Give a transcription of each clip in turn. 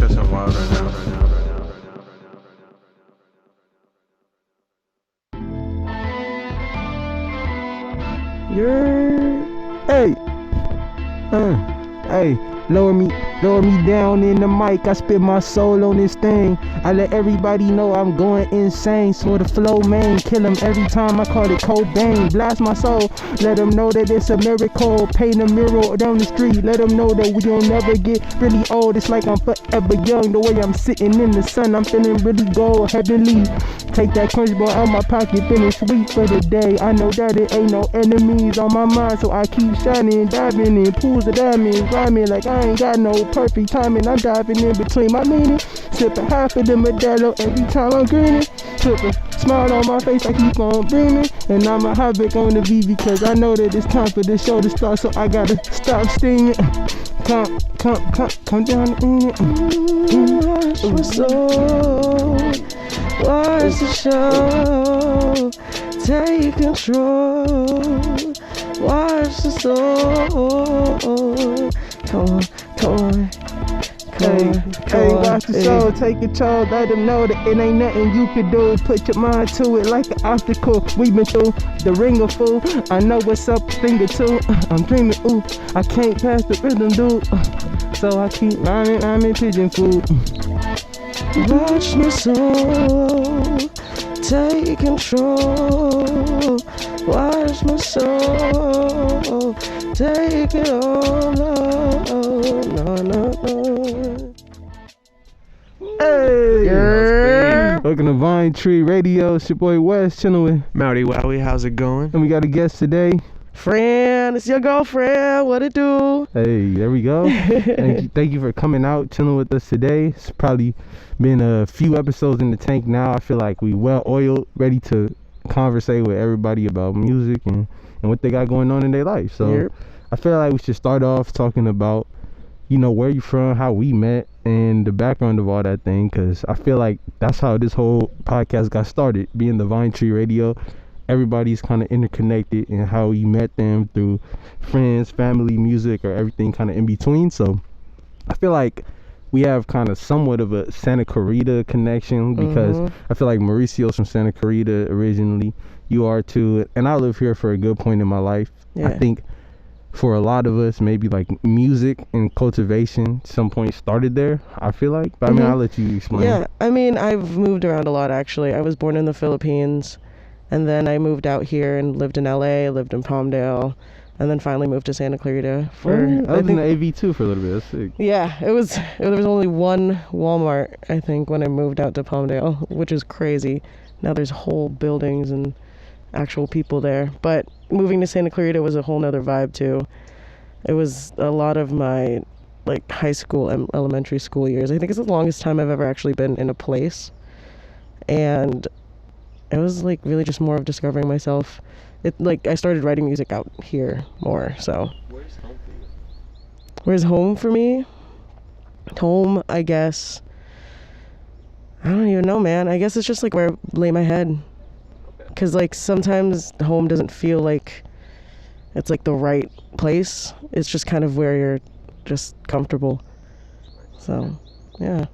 so wild right now. Hey, hey, lower me down in the mic. I spit my soul on this thing. I let everybody know I'm going insane. So the flow, man, kill him every time I call it Cobain. Blast my soul, let them know that it's a miracle. Paint a mural down the street, let them know that we don't never get really old. It's like I'm forever young. The way I'm sitting in the sun, I'm feeling really gold, heavenly. Take that crunch ball out my pocket, feeling sweet for the day. I know that it ain't no enemies on my mind, so I keep shining, diving in pools of diamonds, rhyming like I ain't got no perfect timing. I'm diving in between my meaning, sipping half of the Modelo every time I'm greening. Put a smile on my face, I keep on dreaming, and I'm a havoc on the V because I know that it's time for the show to start, so I gotta stop steaming. Come down in it. Wash my soul, watch the show, take control, watch the soul. Come on. Hey, watch the show, take control, let them know that it ain't nothing you can do. Put your mind to it like an obstacle. We've been through the ringer, fool. I know what's up, finger two. I'm dreaming, ooh, I can't pass the rhythm, dude. So I keep rhyming pigeon food. Watch my soul, take control. Watch my soul, take it all. No. Hey! Yeah. Welcome to Vine Tree Radio. It's your boy West, chilling with Mauriwowi, how's it going? and we got a guest today. Fran, it's your girlfriend. What it do? Hey, there we go. Thank you for coming out, chilling with us today. It's probably been a few episodes in the tank now. I feel like we well oiled, ready to conversate with everybody about music and what they got going on in their life. So Yep. I feel like we should start off talking about, where you from, how we met, and the background of all that thing, because I feel like that's how this whole podcast got started, being the Vine Tree Radio. Everybody's kind of interconnected in how we met them through friends, family, music, or everything kind of in between. So I feel like we have kind of somewhat of a Santa Clarita connection because I feel like Mauricio's from Santa Clarita originally. You are too. And I live here for a good point in my life. Yeah. I think for a lot of us, maybe like music and cultivation some point started there, I feel like. But I mean, I'll let you explain. Yeah, I mean, I've moved around a lot, actually. I was born in the Philippines, and then I moved out here and lived in LA, lived in Palmdale, and then finally moved to Santa Clarita I lived in the AV too for a little bit. That's sick. Yeah, there was only one Walmart, I think, when I moved out to Palmdale, which is crazy. Now there's whole buildings and actual people there. But moving to Santa Clarita was a whole nother vibe too. It was a lot of my high school and elementary school years. I think it's the longest time I've ever actually been in a place. And it was really just more of discovering myself. I started writing music out here more, so. Where's home for you? Where's home for me? Home, I guess. I don't even know, man. I guess it's just where I lay my head. Because sometimes home doesn't feel like it's the right place. It's just kind of where you're just comfortable. So, yeah.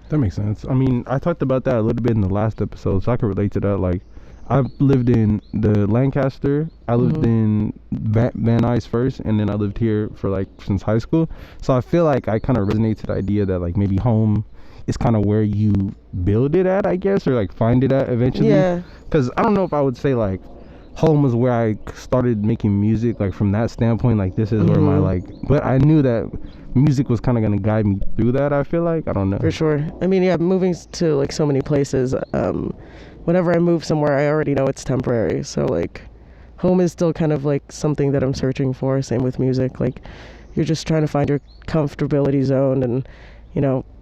That makes sense. I mean, I talked about that a little bit in the last episode, so I can relate to that. I've lived in the Lancaster. I lived in Van Nuys first, and then I lived here for since high school. So I feel like I kind of resonate to the idea that maybe home is kind of where you build it at, I guess, or find it at eventually. Yeah. Because I don't know if I would say home was where I started making music, from that standpoint, this is where my but I knew that music was kind of going to guide me through that, I feel like. I don't know. For sure. I mean, yeah, moving to so many places, whenever I move somewhere, I already know it's temporary. So home is still kind of something that I'm searching for. Same with music. You're just trying to find your comfortability zone and,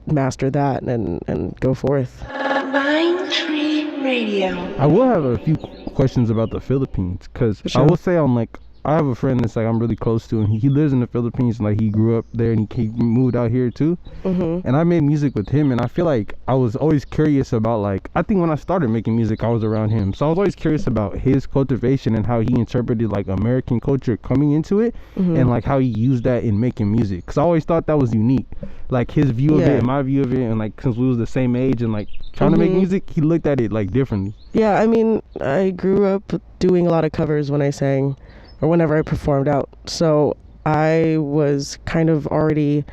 master that and go forth. Vine Tree Radio. I will have a few questions about the Philippines, because For sure. I will say I'm I have a friend that's like I'm really close to, and he lives in the Philippines, and like he grew up there, and he moved out here too. And I made music with him, and I feel like I was always curious about, like, I think when I started making music I was around him, so I was always curious about his cultivation and how he interpreted like American culture coming into it, and like how he used that in making music, because I always thought that was unique, like his view of it and my view of it, and like since we was the same age and like trying to make music, he looked at it like differently. Yeah, I mean, I grew up doing a lot of covers when I sang or whenever I performed out. So I was kind of already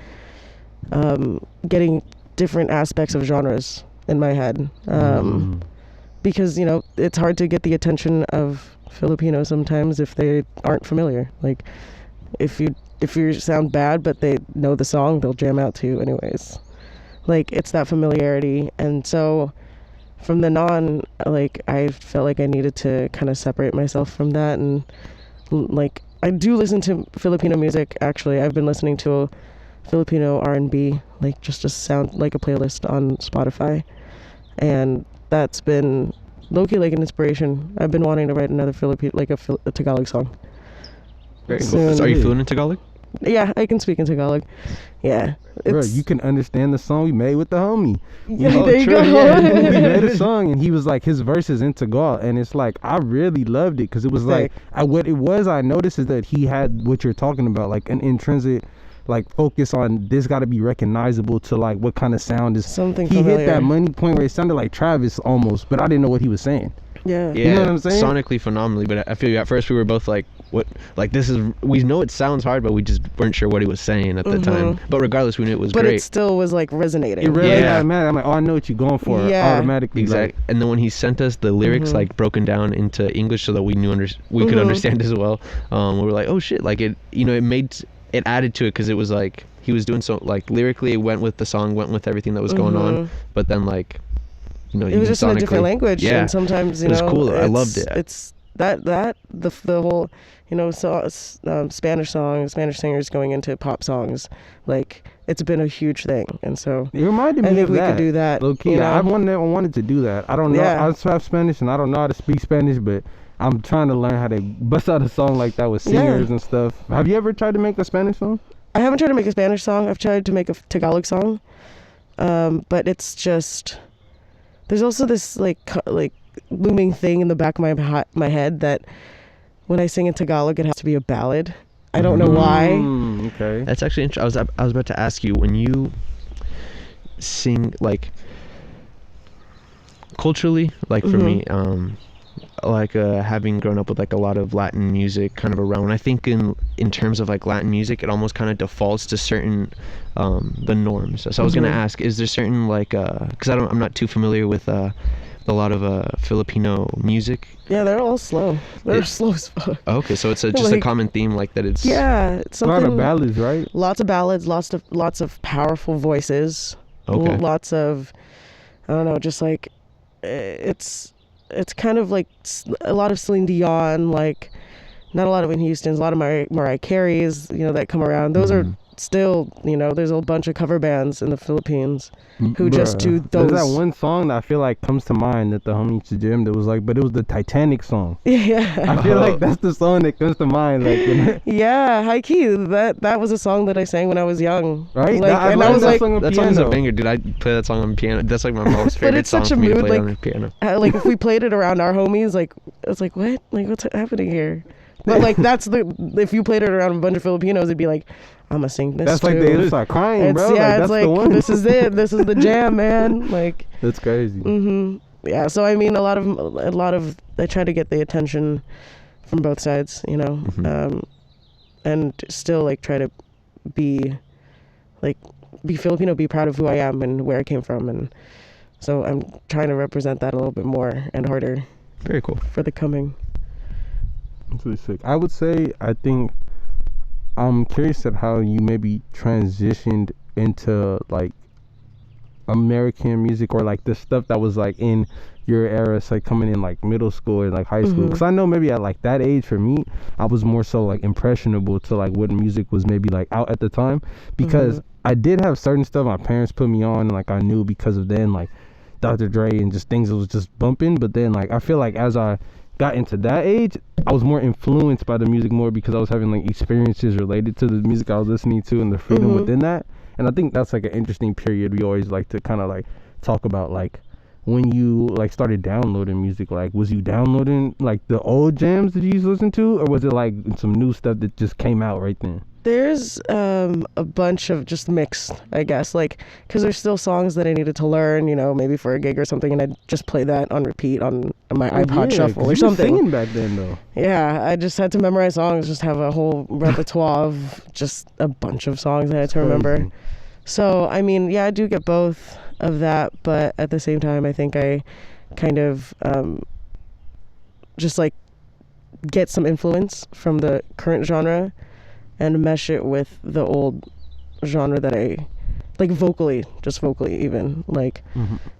getting different aspects of genres in my head. Because, you know, it's hard to get the attention of Filipinos sometimes if they aren't familiar. Like, if you sound bad but they know the song, they'll jam out to you anyways. Like, it's that familiarity. And so from then on, like, I felt like I needed to kind of separate myself from that. And like, I do listen to Filipino music. Actually, I've been listening to Filipino R&B, like just a sound, like a playlist on Spotify, and that's been low-key like an inspiration. I've been wanting to write another Filipino, like a Tagalog song. Very cool. So are you fluent in Tagalog? Yeah, I can speak in Tagalog. Yeah. Bro, you can understand the song we made with the homie. Yeah, there you go. Yeah, we made a song, and he was like, his verses in Tagalog, and it's like, I really loved it, because it was like, what it was, I noticed is that he had what you're talking about, like an intrinsic, like, focus on this got to be recognizable to like what kind of sound is something he familiar. hit that money point where it sounded like Travis almost, but I didn't know what he was saying. Yeah. You know what I'm saying? Sonically phenomenally, but I feel at first we were both like, what, like, this is, we know it sounds hard, but we just weren't sure what he was saying at the time. But regardless, we knew it was but great. it still was like resonating. It really got mad. I'm like, oh, I know what you're going for automatically. Exactly. Like, and then when he sent us the lyrics like broken down into English so that we knew we could understand as well, we were like, oh shit, like it, you know, it added to it, because it was like he was doing so, like, lyrically it went with the song, went with everything that was going on, but then, like, you know, it was just in a different language. Yeah, and sometimes, you it was know, cool. I loved it. It's the whole, you know, Spanish songs, Spanish singers going into pop songs, like, it's been a huge thing. And so it reminded me I think of we that. could do that. Low key, you know? I wanted to do that. I don't know. I have Spanish, and I don't know how to speak Spanish, but I'm trying to learn how to bust out a song like that with singers and stuff. Have you ever tried to make a Spanish song? I haven't tried to make a Spanish song. I've tried to make a Tagalog song, but it's just, there's also this like looming thing in the back of my head that when I sing in Tagalog, it has to be a ballad. I don't know why. Okay. That's actually interesting. I was about to ask you, when you sing, like, culturally, like for me, like having grown up with like a lot of Latin music kind of around, I think in terms of like Latin music, it almost kind of defaults to certain the norms. So I was gonna ask, is there certain like because I'm not too familiar with a lot of Filipino music. Yeah, they're all slow. They're slow as fuck. Okay, so it's just a common theme, like that. It's it's a lot of ballads, right? Lots of ballads, lots of powerful voices. Okay. Lots of, I don't know, just like it's kind of like a lot of Celine Dion, like not a lot of Whitney Houston's, a lot of Mariah Carey's, you know, that come around. Those are still, you know, there's a bunch of cover bands in the Philippines who just do those. There's that one song that I feel like comes to mind that the homie used to jam that was like, but it was the Titanic song. Yeah. I feel like that's the song that comes to mind. Like, yeah, high key. That was a song that I sang when I was young. Right? Like, I was like, that song's a banger, dude. I play that song on piano. That's like my most favorite song for me to play on the piano. Like if we played it around our homies, like it's like, what? Like what's happening here? But like if you played it around a bunch of Filipinos, it'd be like, I'm gonna sing this. That's too. like they just start crying, bro. Yeah, like, it's that's the one. This is it. This is the jam, man. Like that's crazy. Yeah. So I mean, a lot of I try to get the attention from both sides, you know, and still like try to be Filipino, be proud of who I am and where I came from, and so I'm trying to represent that a little bit more and harder. Very cool. For the coming. That's really sick. I would say, I think I'm curious at how you maybe transitioned into like American music, or like the stuff that was like in your era, so like coming in like middle school and like high school. Because I know maybe at like that age for me, I was more so like impressionable to like what music was maybe like out at the time, because I did have certain stuff my parents put me on, and like I knew because of then, like Dr. Dre and just things that was just bumping. But then like I feel like as I got into that age, I was more influenced by the music more because I was having like experiences related to the music I was listening to and the freedom within that. And I think that's like an interesting period we always like to kind of like talk about, like when you like started downloading music. Like, was you downloading like the old jams that you used to listen to, or was it like some new stuff that just came out right then? There's a bunch of just mixed, I guess, like, because there's still songs that I needed to learn, you know, maybe for a gig or something, and I'd just play that on repeat on my iPod Shuffle or something. You were singing back then, though. Yeah, I just had to memorize songs, just have a whole repertoire of just a bunch of songs I had to remember. So, I mean, yeah, I do get both of that, but at the same time, I think I kind of just like get some influence from the current genre and mesh it with the old genre that I like, vocally even, like,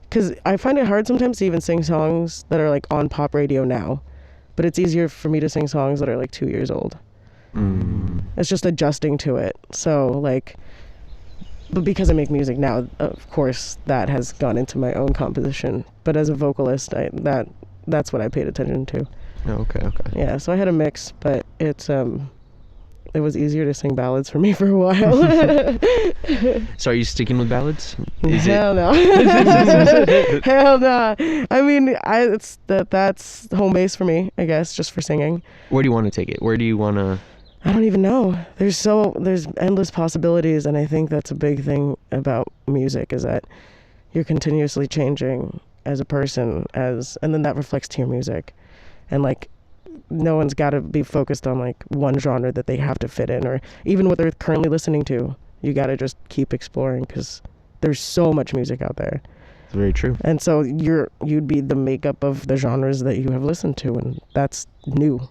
because I find it hard sometimes to even sing songs that are like on pop radio now, but it's easier for me to sing songs that are like 2 years old. It's just adjusting to it. So like, but because I make music now, of course that has gone into my own composition, but as a vocalist, that's what I paid attention to. Okay. Yeah, so I had a mix, but it was easier to sing ballads for me for a while. So are you sticking with ballads? Hell no. Hell no. I mean, that's home base for me, I guess, just for singing. Where do you want to take it? Where do you want to... I don't even know. There's endless possibilities, and I think that's a big thing about music, is that you're continuously changing as a person, and then that reflects to your music. And like, no one's got to be focused on like one genre that they have to fit in, or even what they're currently listening to. You got to just keep exploring, because there's so much music out there. It's very true. And so you'd be the makeup of the genres that you have listened to, and that's new.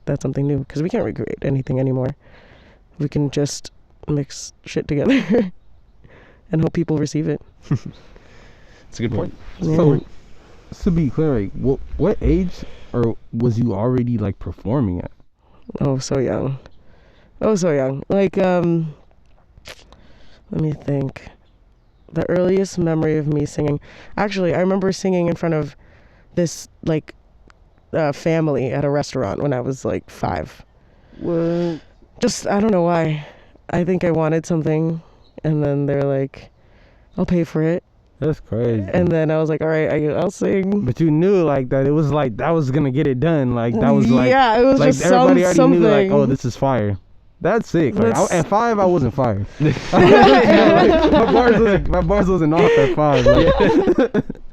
That's something new, because we can't recreate anything anymore. We can just mix shit together and hope people receive it. That's a good point. Yeah. So, to be clear, like, what age or was you already like performing at? Oh, so young. Like, let me think. The earliest memory of me singing, actually, I remember singing in front of this like family at a restaurant when I was like 5. What? Just, I don't know why. I think I wanted something, and then they're like, I'll pay for it. That's crazy. And then I was like, all right, I'll sing. But you knew like that it was like that was gonna get it done. Like that was like, yeah, it was like just everybody already something. knew like, oh, this is fire. That's sick. Like, at 5, I wasn't fired. Like, my bars wasn't off at 5. Like,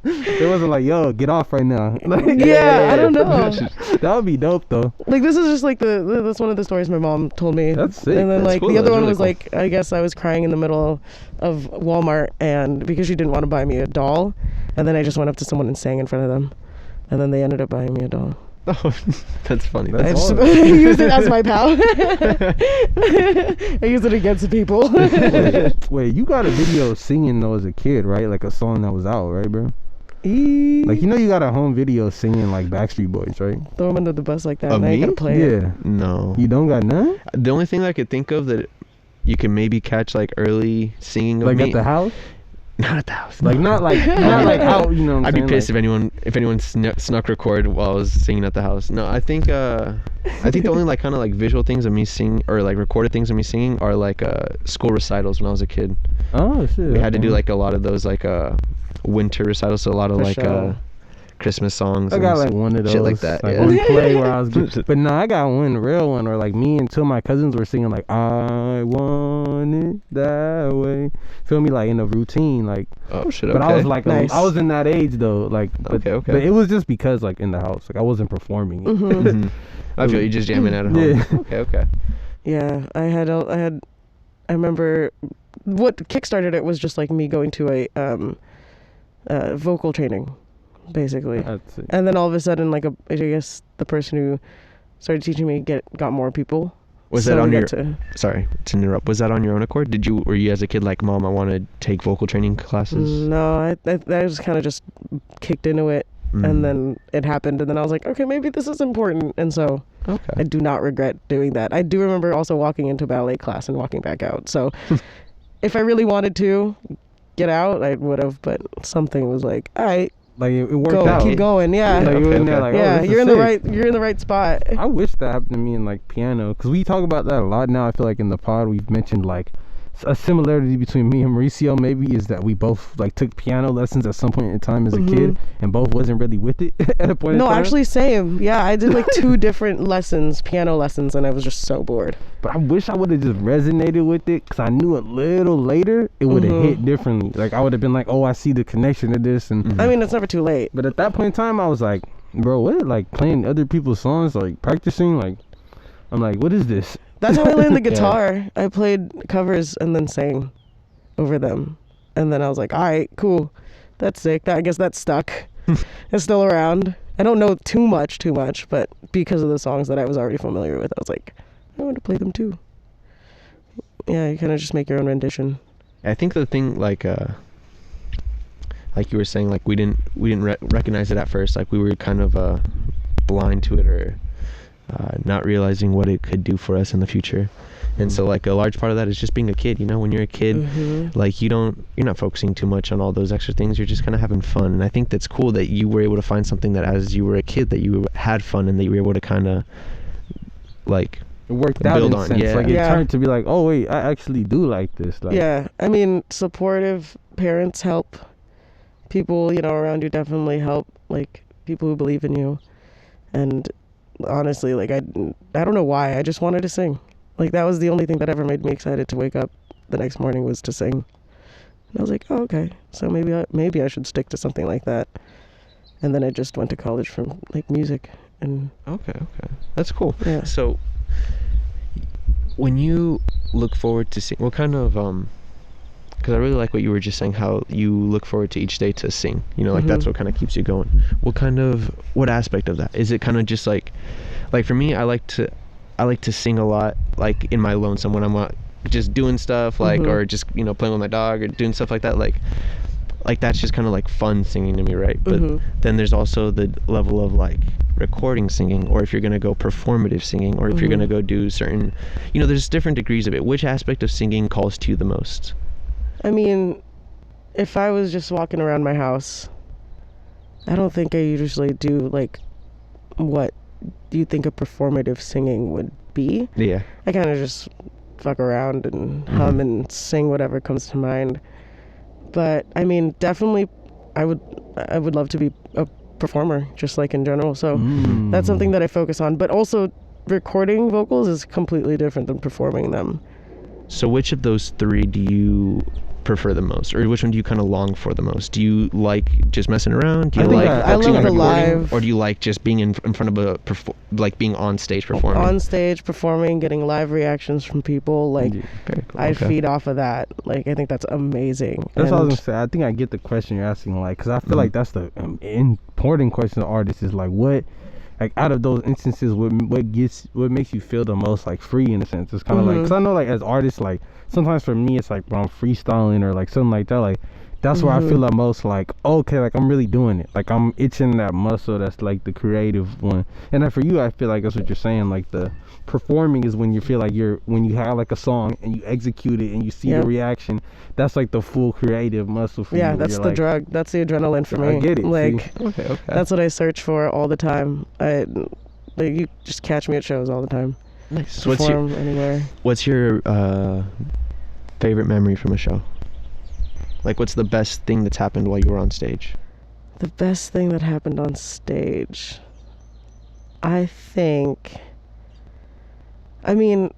it wasn't like, yo, get off right now. Like, yeah, I don't know. That would be dope though. Like, this is just like that's one of the stories my mom told me. That's sick. And then That's like cool. the other That's one really was cool. like, I guess I was crying in the middle of Walmart, and because she didn't want to buy me a doll, and then I just went up to someone and sang in front of them, and then they ended up buying me a doll. Oh, that's funny. I That's just used it as my pal. I used it against the people. Wait, you got a video singing though as a kid, right? Like a song that was out, right, bro? Like, you know, you got a home video singing like Backstreet Boys, right? Throw them under the bus like that, Of and I ain't me? gonna play it. Yeah. No. You don't got none? The only thing that I could think of that you can maybe catch like early singing of Like me. at the house? Not at the house. Like not like out, you know what I'm I'd be saying? pissed Like, if anyone snuck record while I was singing at the house. No, I think the only like kind of like visual things of me singing, or like recorded things of me singing, are like school recitals when I was a kid. oh shit. We had to do like a lot of those like winter recitals, so a lot of For like sure. Christmas songs. I and got like one of those shit like that. like Yeah. on play where I was but no, I got one real one where like me and 2 of my cousins were singing like I want it that way. Feel me, like in a routine, like. Oh shit. But Okay. I was like Nice. I was in that age though, like but, Okay. but it was just because like in the house, like I wasn't performing it. Mhm. I feel you just jamming at home. Yeah. Okay. Yeah, I remember what kickstarted it was just like me going to a vocal training, basically. That's it. And then all of a sudden, like I guess the person who started teaching me got more people. Was So that on we your? got to- Sorry to interrupt. Was that on your own accord? Were you as a kid like, Mom, I want to take vocal training classes? No, I just kind of just kicked into it, Mm. and then it happened, and then I was like, okay, maybe this is important, and so I Okay. do not regret doing that. I do remember also walking into ballet class and walking back out. So if I really wanted to get out, I would have, but something was like, all right, Like it worked go out. keep going. Yeah. Like, you're in there, like, Yeah, oh, this you're is in the sick. right. You're in the right spot. I wish that happened to me in like piano, because we talk about that a lot now. I feel like in the pod we've mentioned like a similarity between me and Mauricio maybe is that we both like took piano lessons at some point in time as a kid, and both wasn't really with it at a point in No, time. actually, same. Yeah, I did like 2 different lessons, piano lessons, and I was just so bored. But I wish I would have just resonated with it, because I knew a little later it would have hit differently. Like I would have been like, oh, I see the connection to this. And I mean, it's never too late. but at that point in time I was like, bro, what? Like playing other people's songs, like practicing, like I'm like, what is this? That's how I learned the guitar. I played covers and then sang over them. And then I was like, all right, cool. That's sick. I guess that's stuck. It's still around. I don't know too much, but because of the songs that I was already familiar with, I was like, I want to play them too. Yeah, you kind of just make your own rendition. I think the thing, like you were saying, like we didn't recognize it at first. Like we were kind of blind to it, or not realizing what it could do for us in the future. And so like a large part of that is just being a kid. You know, when you're a kid, like you're not focusing too much on all those extra things. You're just kind of having fun. And I think that's cool that you were able to find something that as you were a kid that you had fun, and that you were able to kind of like It worked out in build a on. sense. Yeah. Like it Yeah. turned to be like, oh wait, I actually do like this. Like, Yeah, I mean, supportive parents help. People, around you definitely help. Like people who believe in you. And honestly, like I don't know why. I just wanted to sing. Like that was the only thing that ever made me excited to wake up the next morning, was to sing. And I was like, oh, okay. So maybe I should stick to something like that. And then I just went to college for like music. And Okay, that's cool. Yeah. So when you look forward to sing, what kind of because I really like what you were just saying, how you look forward to each day to sing, like that's what kind of keeps you going. What aspect of that is it? Kind of just like for me, I like to sing a lot, like in my lonesome, when I'm just doing stuff, like or just playing with my dog or doing stuff like that, like that's just kind of like fun singing to me, right? But then there's also the level of like recording singing, or if you're gonna go performative singing, or if you're gonna go do certain, there's different degrees of it. Which aspect of singing calls to you the most? I mean, if I was just walking around my house, I don't think I usually do like what you think a performative singing would be. Yeah. I kind of just fuck around and hum and sing whatever comes to mind. But I mean, definitely, I would love to be a performer, just like in general. So that's something that I focus on. But also, recording vocals is completely different than performing them. So which of those 3 do you prefer the most, or which one do you kind of long for the most? Do you like just messing around? Do you like I focusing love on the recording? live. Or do you like just being in front of like being on stage performing? On stage performing, getting live reactions from people, like Very cool. I Okay. feed off of that. Like I think that's amazing. That's what I was And- gonna say. I think I get the question you're asking, like, because I feel like that's the important question to artists is like, what, like, out of those instances, what makes you feel the most like free, in a sense? It's kind of like, because I know like as artists, like sometimes for me it's like when I'm freestyling or like something like that, like that's where I feel the most like, okay, like I'm really doing it, like I'm itching that muscle that's like the creative one. And then for you, I feel like that's what you're saying, like the performing is when you feel like when you have like a song and you execute it and you see the reaction. That's like the full creative muscle for you. Yeah, where that's you're the like, drug. That's the adrenaline for me. I get it. Like See? Okay. that's what I search for all the time. Like you just catch me at shows all the time. Nice. Perform anywhere. What's your favorite memory from a show? Like, what's the best thing that's happened while you were on stage? The best thing that happened on stage, I think. I mean,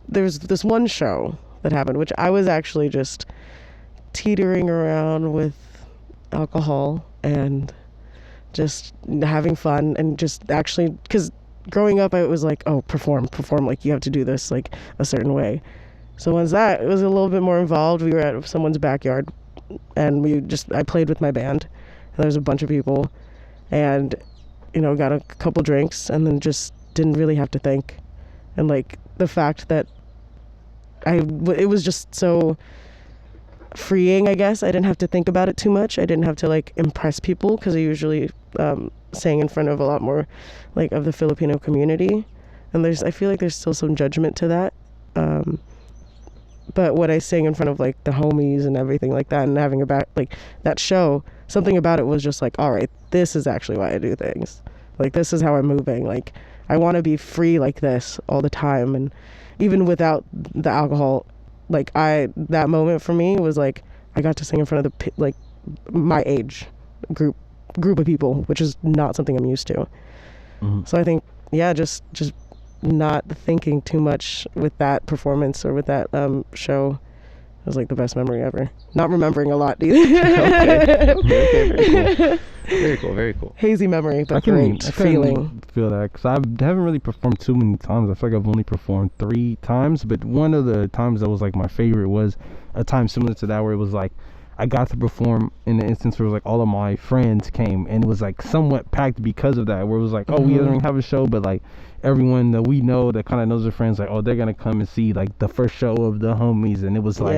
there's this one show that happened, which I was actually just teetering around with alcohol and just having fun, and just actually, because growing up I was like, oh, perform, like you have to do this like a certain way. So once that, it was a little bit more involved. We were at someone's backyard, and I played with my band, and there was a bunch of people, and got a couple drinks, and then just didn't really have to think. And like the fact that it was just so freeing, I guess. I didn't have to think about it too much. I didn't have to like impress people, because I usually sang in front of a lot more like of the Filipino community, and I feel like there's still some judgment to that. But when I sang in front of like the homies and everything like that, and having like that show, something about it was just like, all right, this is actually why I do things. Like, this is how I'm moving. Like, I want to be free like this all the time. And even without the alcohol, like, that moment for me was like, I got to sing in front of like my age group of people, which is not something I'm used to. So I think, yeah, just not thinking too much with that performance or with that show was like the best memory ever. Not remembering a lot either. Okay, very cool. Very cool. Hazy memory, but I great feeling. Feel that, because I haven't really performed too many times. I feel like I've only performed 3 times, but one of the times that was like my favorite was a time similar to that, where it was like I got to perform in an instance where it was like all of my friends came, and it was like somewhat packed because of that, where it was like, oh, we don't have a show, but like everyone that we know that kind of knows their friends, like, oh, they're gonna come and see like the first show of the homies. And it was like,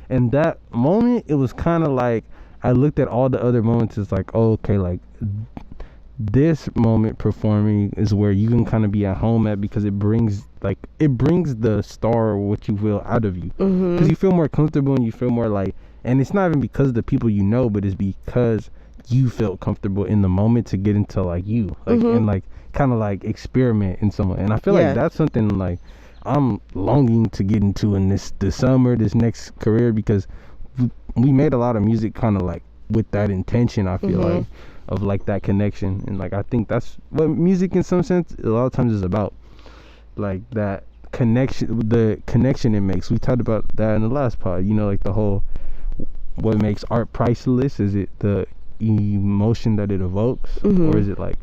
in that moment, it was kind of like I looked at all the other moments as like, oh, okay, like this moment performing is where you can kind of be at home at, because it brings the star or what you will out of you, because you feel more comfortable and you feel more like, and it's not even because of the people you know, but it's because you felt comfortable in the moment to get into like you, like, and like kind of like experiment in someone. And I feel like that's something like I'm longing to get into in this summer, this next career, because we made a lot of music kind of like with that intention, I feel like, of like that connection. And like I think that's what music in some sense a lot of times is about, like that connection, the connection it makes. We talked about that in the last pod, you know, like the whole, what makes art priceless? Is it the emotion that it evokes, or is it like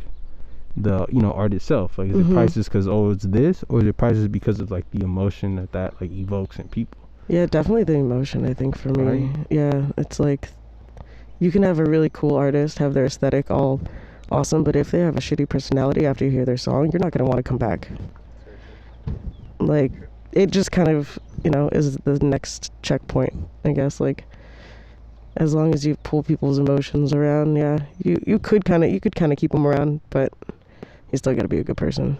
the, you know, art itself? Like, is it priceless because, oh, it's this, or is it priceless because of like the emotion that like evokes in people? Yeah, definitely the emotion, I think, for me. Right? Yeah, it's like you can have a really cool artist, have their aesthetic all awesome, but if they have a shitty personality after you hear their song, you're not going to want to come back. Like, it just kind of, you know, is the next checkpoint, I guess. Like, as long as you pull people's emotions around, you could kind of keep them around, but you still got to be a good person.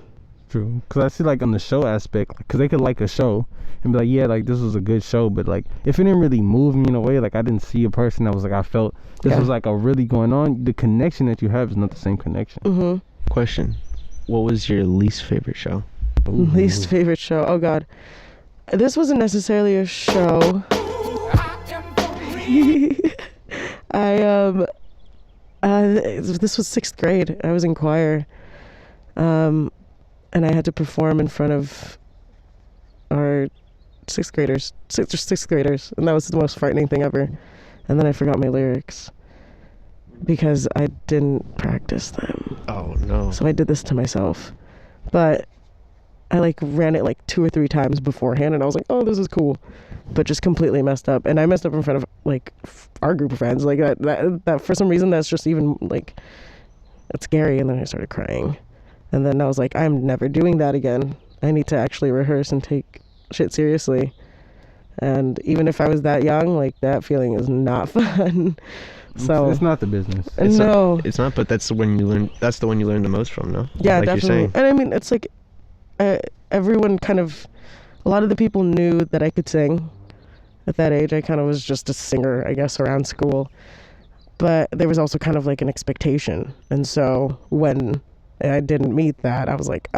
True, because I see like on the show aspect, because they could like a show and be like, yeah, like this was a good show, but like if it didn't really move me in a way, like I didn't see a person that was like, I felt this was like a really going on, the connection that you have is not the same connection. Question: what was your least favorite show? Least favorite show? Oh God, this wasn't necessarily a show. This was 6th grade. I was in choir, and I had to perform in front of our 6th graders, and that was the most frightening thing ever. And then I forgot my lyrics because I didn't practice them. Oh no! So I did this to myself, but I like ran it like 2 or 3 times beforehand, and I was like, oh, this is cool, but just completely messed up. And I messed up in front of like our group of friends, like that for some reason, that's just even like, it's scary. And then I started crying, and then I was like, I'm never doing that again. I need to actually rehearse and take shit seriously. And even if I was that young, like, that feeling is not fun. So it's not the business. It's not, but that's the one you learn. That's the one you learn the most from, no? Yeah, like definitely. You're saying. And I mean, it's like everyone kind of, a lot of the people knew that I could sing. At that age, I kind of was just a singer, I guess, around school. But there was also kind of like an expectation. And so when I didn't meet that, I was like,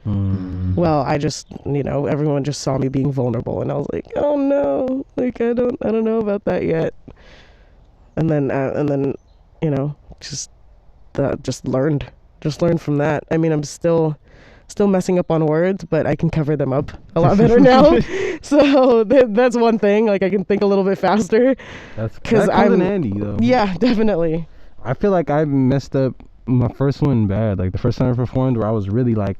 well, I just, you know, everyone just saw me being vulnerable, and I was like, oh no, like I don't know about that yet. And then, you know, just learned from that. I mean, I'm still messing up on words, but I can cover them up a lot better now. So that's one thing. Like, I can think a little bit faster. That comes in handy, though. Yeah, definitely. I feel like I messed up my first one bad. Like the first time I performed, where I was really like,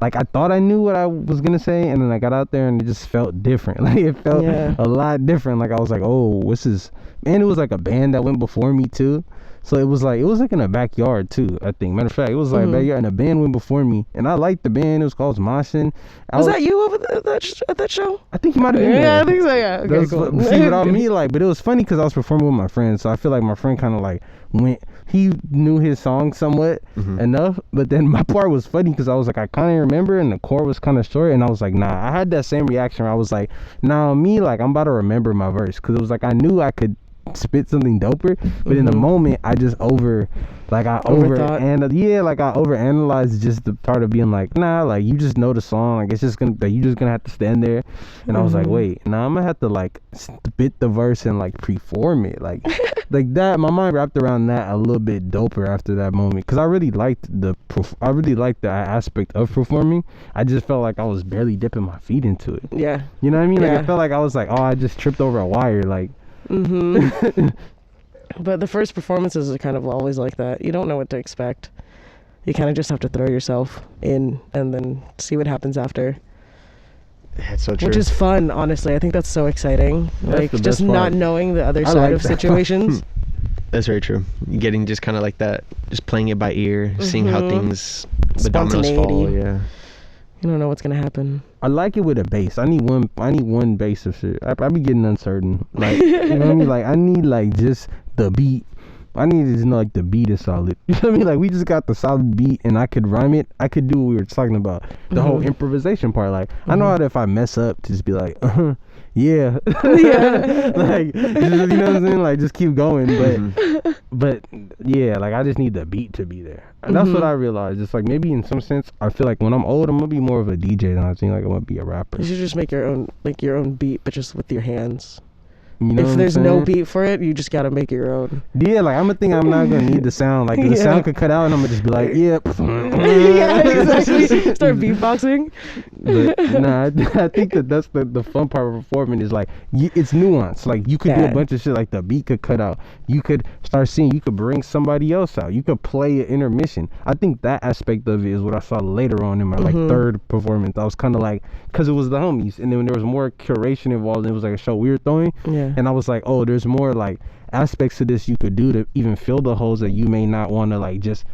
like I thought I knew what I was gonna say, and then I got out there and it just felt different. Like it felt a lot different. Like I was like, oh, this is, and it was like a band that went before me too. So it was like in a backyard too, I think. Matter of fact, it was like a backyard, and a band went before me, and I liked the band. It was called Moshin. Was that you over at that show? I think you might have been there. Yeah, I think so. Yeah. Okay, cool. See, without me, like, but it was funny because I was performing with my friends, so I feel like my friend kind of like went. He knew his song somewhat enough, but then my part was funny because I was like, I kind of remember, and the chord was kind of short, and I was like, nah. I had that same reaction where I was like, nah, me, like, I'm about to remember my verse, because it was like I knew I could spit something doper. But in the moment, I just Overthought. I overanalyzed just the part of being like, nah, like you just know the song, like it's just gonna, like you just gonna have to stand there. And I was like, wait, now I'm gonna have to like spit the verse and like perform it, like like that. My mind wrapped around that a little bit doper after that moment, because I really liked the aspect of performing. I just felt like I was barely dipping my feet into it. Yeah. You know what I mean? Like Yeah. I felt like I was like, oh, I just tripped over a wire, like. But the first performances are kind of always like that. You don't know what to expect. You kind of just have to throw yourself in and then see what happens after. That's so true. Which is fun, honestly. I think that's so exciting. That's like the just best not part. knowing the other I side like of that. situations. That's very true. Getting just kind of like that, just playing it by ear, seeing how things, the dominoes fall. Spontaneity. Yeah. You don't know what's gonna happen. I like it with a bass. I need one bass of shit. I be getting uncertain. Like, you know what I mean? Like, I need like just the beat. I need to just know like the beat is solid. You know what I mean? Like, we just got the solid beat and I could rhyme it. I could do what we were talking about. The whole improvisation part. Like, I know how to, if I mess up, to just be like, yeah. Yeah. Like, just, you know what I'm saying? Like, just keep going. But yeah, like I just need the beat to be there. And that's what I realized. It's like maybe in some sense, I feel like when I'm old, I'm gonna be more of a DJ than I think like I'm gonna be a rapper. You should just make your own beat, but just with your hands. You know If what there's I'm no saying? beat for it, you just gotta make your own. Yeah, like I'm gonna think I'm not gonna need the sound. Like the Yeah. sound could cut out, and I'm gonna just be like, yep. Yeah, exactly. Start beatboxing. But nah, I think that's the fun part of performing is like it's nuance. Like you could do Yeah. a bunch of shit. Like the beat could cut out. You could start seeing. You could bring somebody else out. You could play an intermission. I think that aspect of it is what I saw later on in my like third performance. I was kind of like, because it was the homies, and then when there was more curation involved, it was like a show we were throwing. Yeah. And I was like, oh, there's more like aspects to this you could do to even fill the holes that you may not want to like just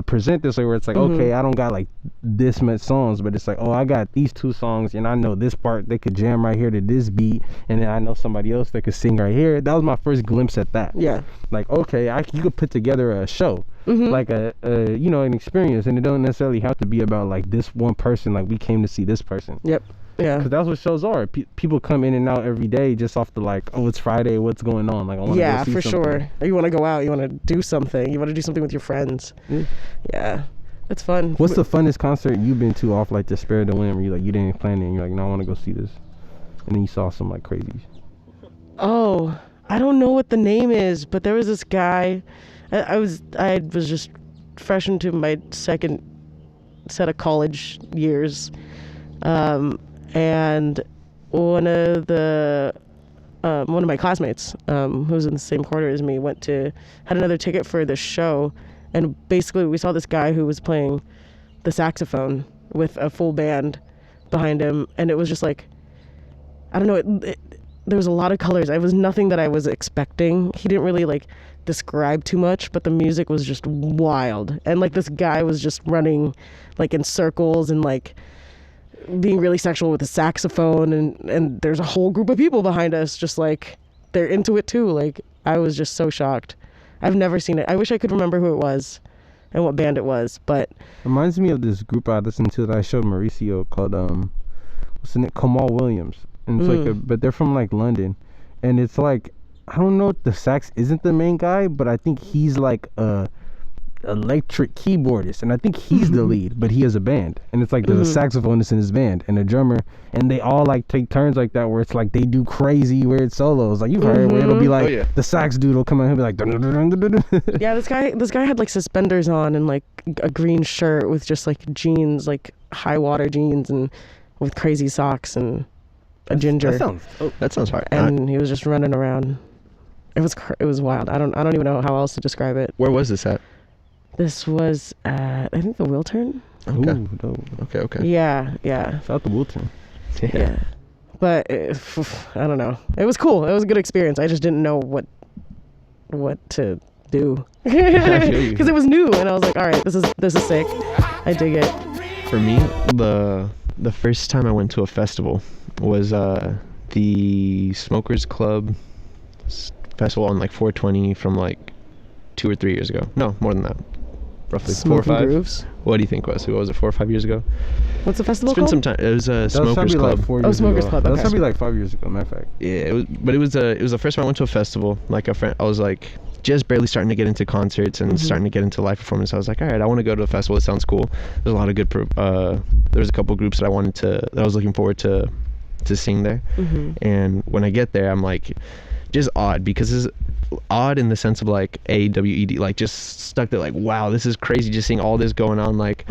present this way, where it's like, okay, I don't got like this much songs, but it's like, oh, I got these 2 songs and I know this part they could jam right here to this beat, and then I know somebody else that could sing right here. That was my first glimpse at that. Yeah. Like, okay, you could put together a show, like a you know, an experience, and it don't necessarily have to be about like this one person, like we came to see this person. Yep. Yeah. Because that's what shows are. People come in and out every day just off the like, oh, it's Friday, what's going on? Like, I want to Yeah, go see for something. sure. Or you want to go out, you want to do something. You want to do something with your friends. Yeah. It's fun. What's the funnest concert you've been to off like the spur of the whim, where you like you didn't plan it and you're like, no, I want to go see this, and then you saw some like crazy? Oh, I don't know what the name is, but there was this guy. I was just fresh into my second set of college years, and one of my classmates, who was in the same quarter as me, had another ticket for this show, and basically we saw this guy who was playing the saxophone with a full band behind him, and it was just like, I don't know, there was a lot of colors. It was nothing that I was expecting. He didn't really like describe too much, but the music was just wild, and like this guy was just running like in circles and like being really sexual with the saxophone, and there's a whole group of people behind us just like they're into it too. Like, I was just so shocked. I've never seen it. I wish I could remember who it was and what band it was, but Reminds me of this group I listened to that I showed Mauricio called what's the name? Kamal Williams, and it's like but they're from like London, and it's like, I don't know if the sax isn't the main guy, but I think he's like a electric keyboardist, and I think he's the lead, but he has a band, and it's like there's a saxophonist in his band and a drummer, and they all like take turns like that, where it's like they do crazy weird solos, like you've heard, where it'll be like the sax dude will come out and he'll be like dun, dun, dun, dun, dun, dun. yeah, this guy had like suspenders on and like a green shirt with just like jeans, like high water jeans, and with crazy socks and a ginger. That sounds hard. And he was just running around. It was wild. I don't even know how else to describe it. Where was this at? This was at, I think, the Wiltern. Okay. Ooh, dope. Okay. Yeah. Shout out to Wilton. Yeah. But I don't know. It was cool. It was a good experience. I just didn't know what to do because it was new, and I was like, all right, this is sick. I dig it. For me, the first time I went to a festival was the Smokers Club festival on like 420 from like 2 or 3 years ago. No, more than that. roughly Smoking 4 or 5. Grooves. What do you think, Wesley? What was it, 4 or 5 years ago? What's the festival It's been called? some time. It was a That was Smokers probably Club. like 4 years Smokers ago. Club, That was okay. probably like 5 years ago, matter of fact. Yeah, it was the first time I went to a festival. Like a friend, I was like just barely starting to get into concerts and starting to get into live performance. I was like, all right, I want to go to a festival. It sounds cool. There's a lot of good. There's a couple groups that I was looking forward to sing there. And when I get there, I'm like, just odd, because it's odd in the sense of like AWED, like just stuck there, like, wow, this is crazy, just seeing all this going on, like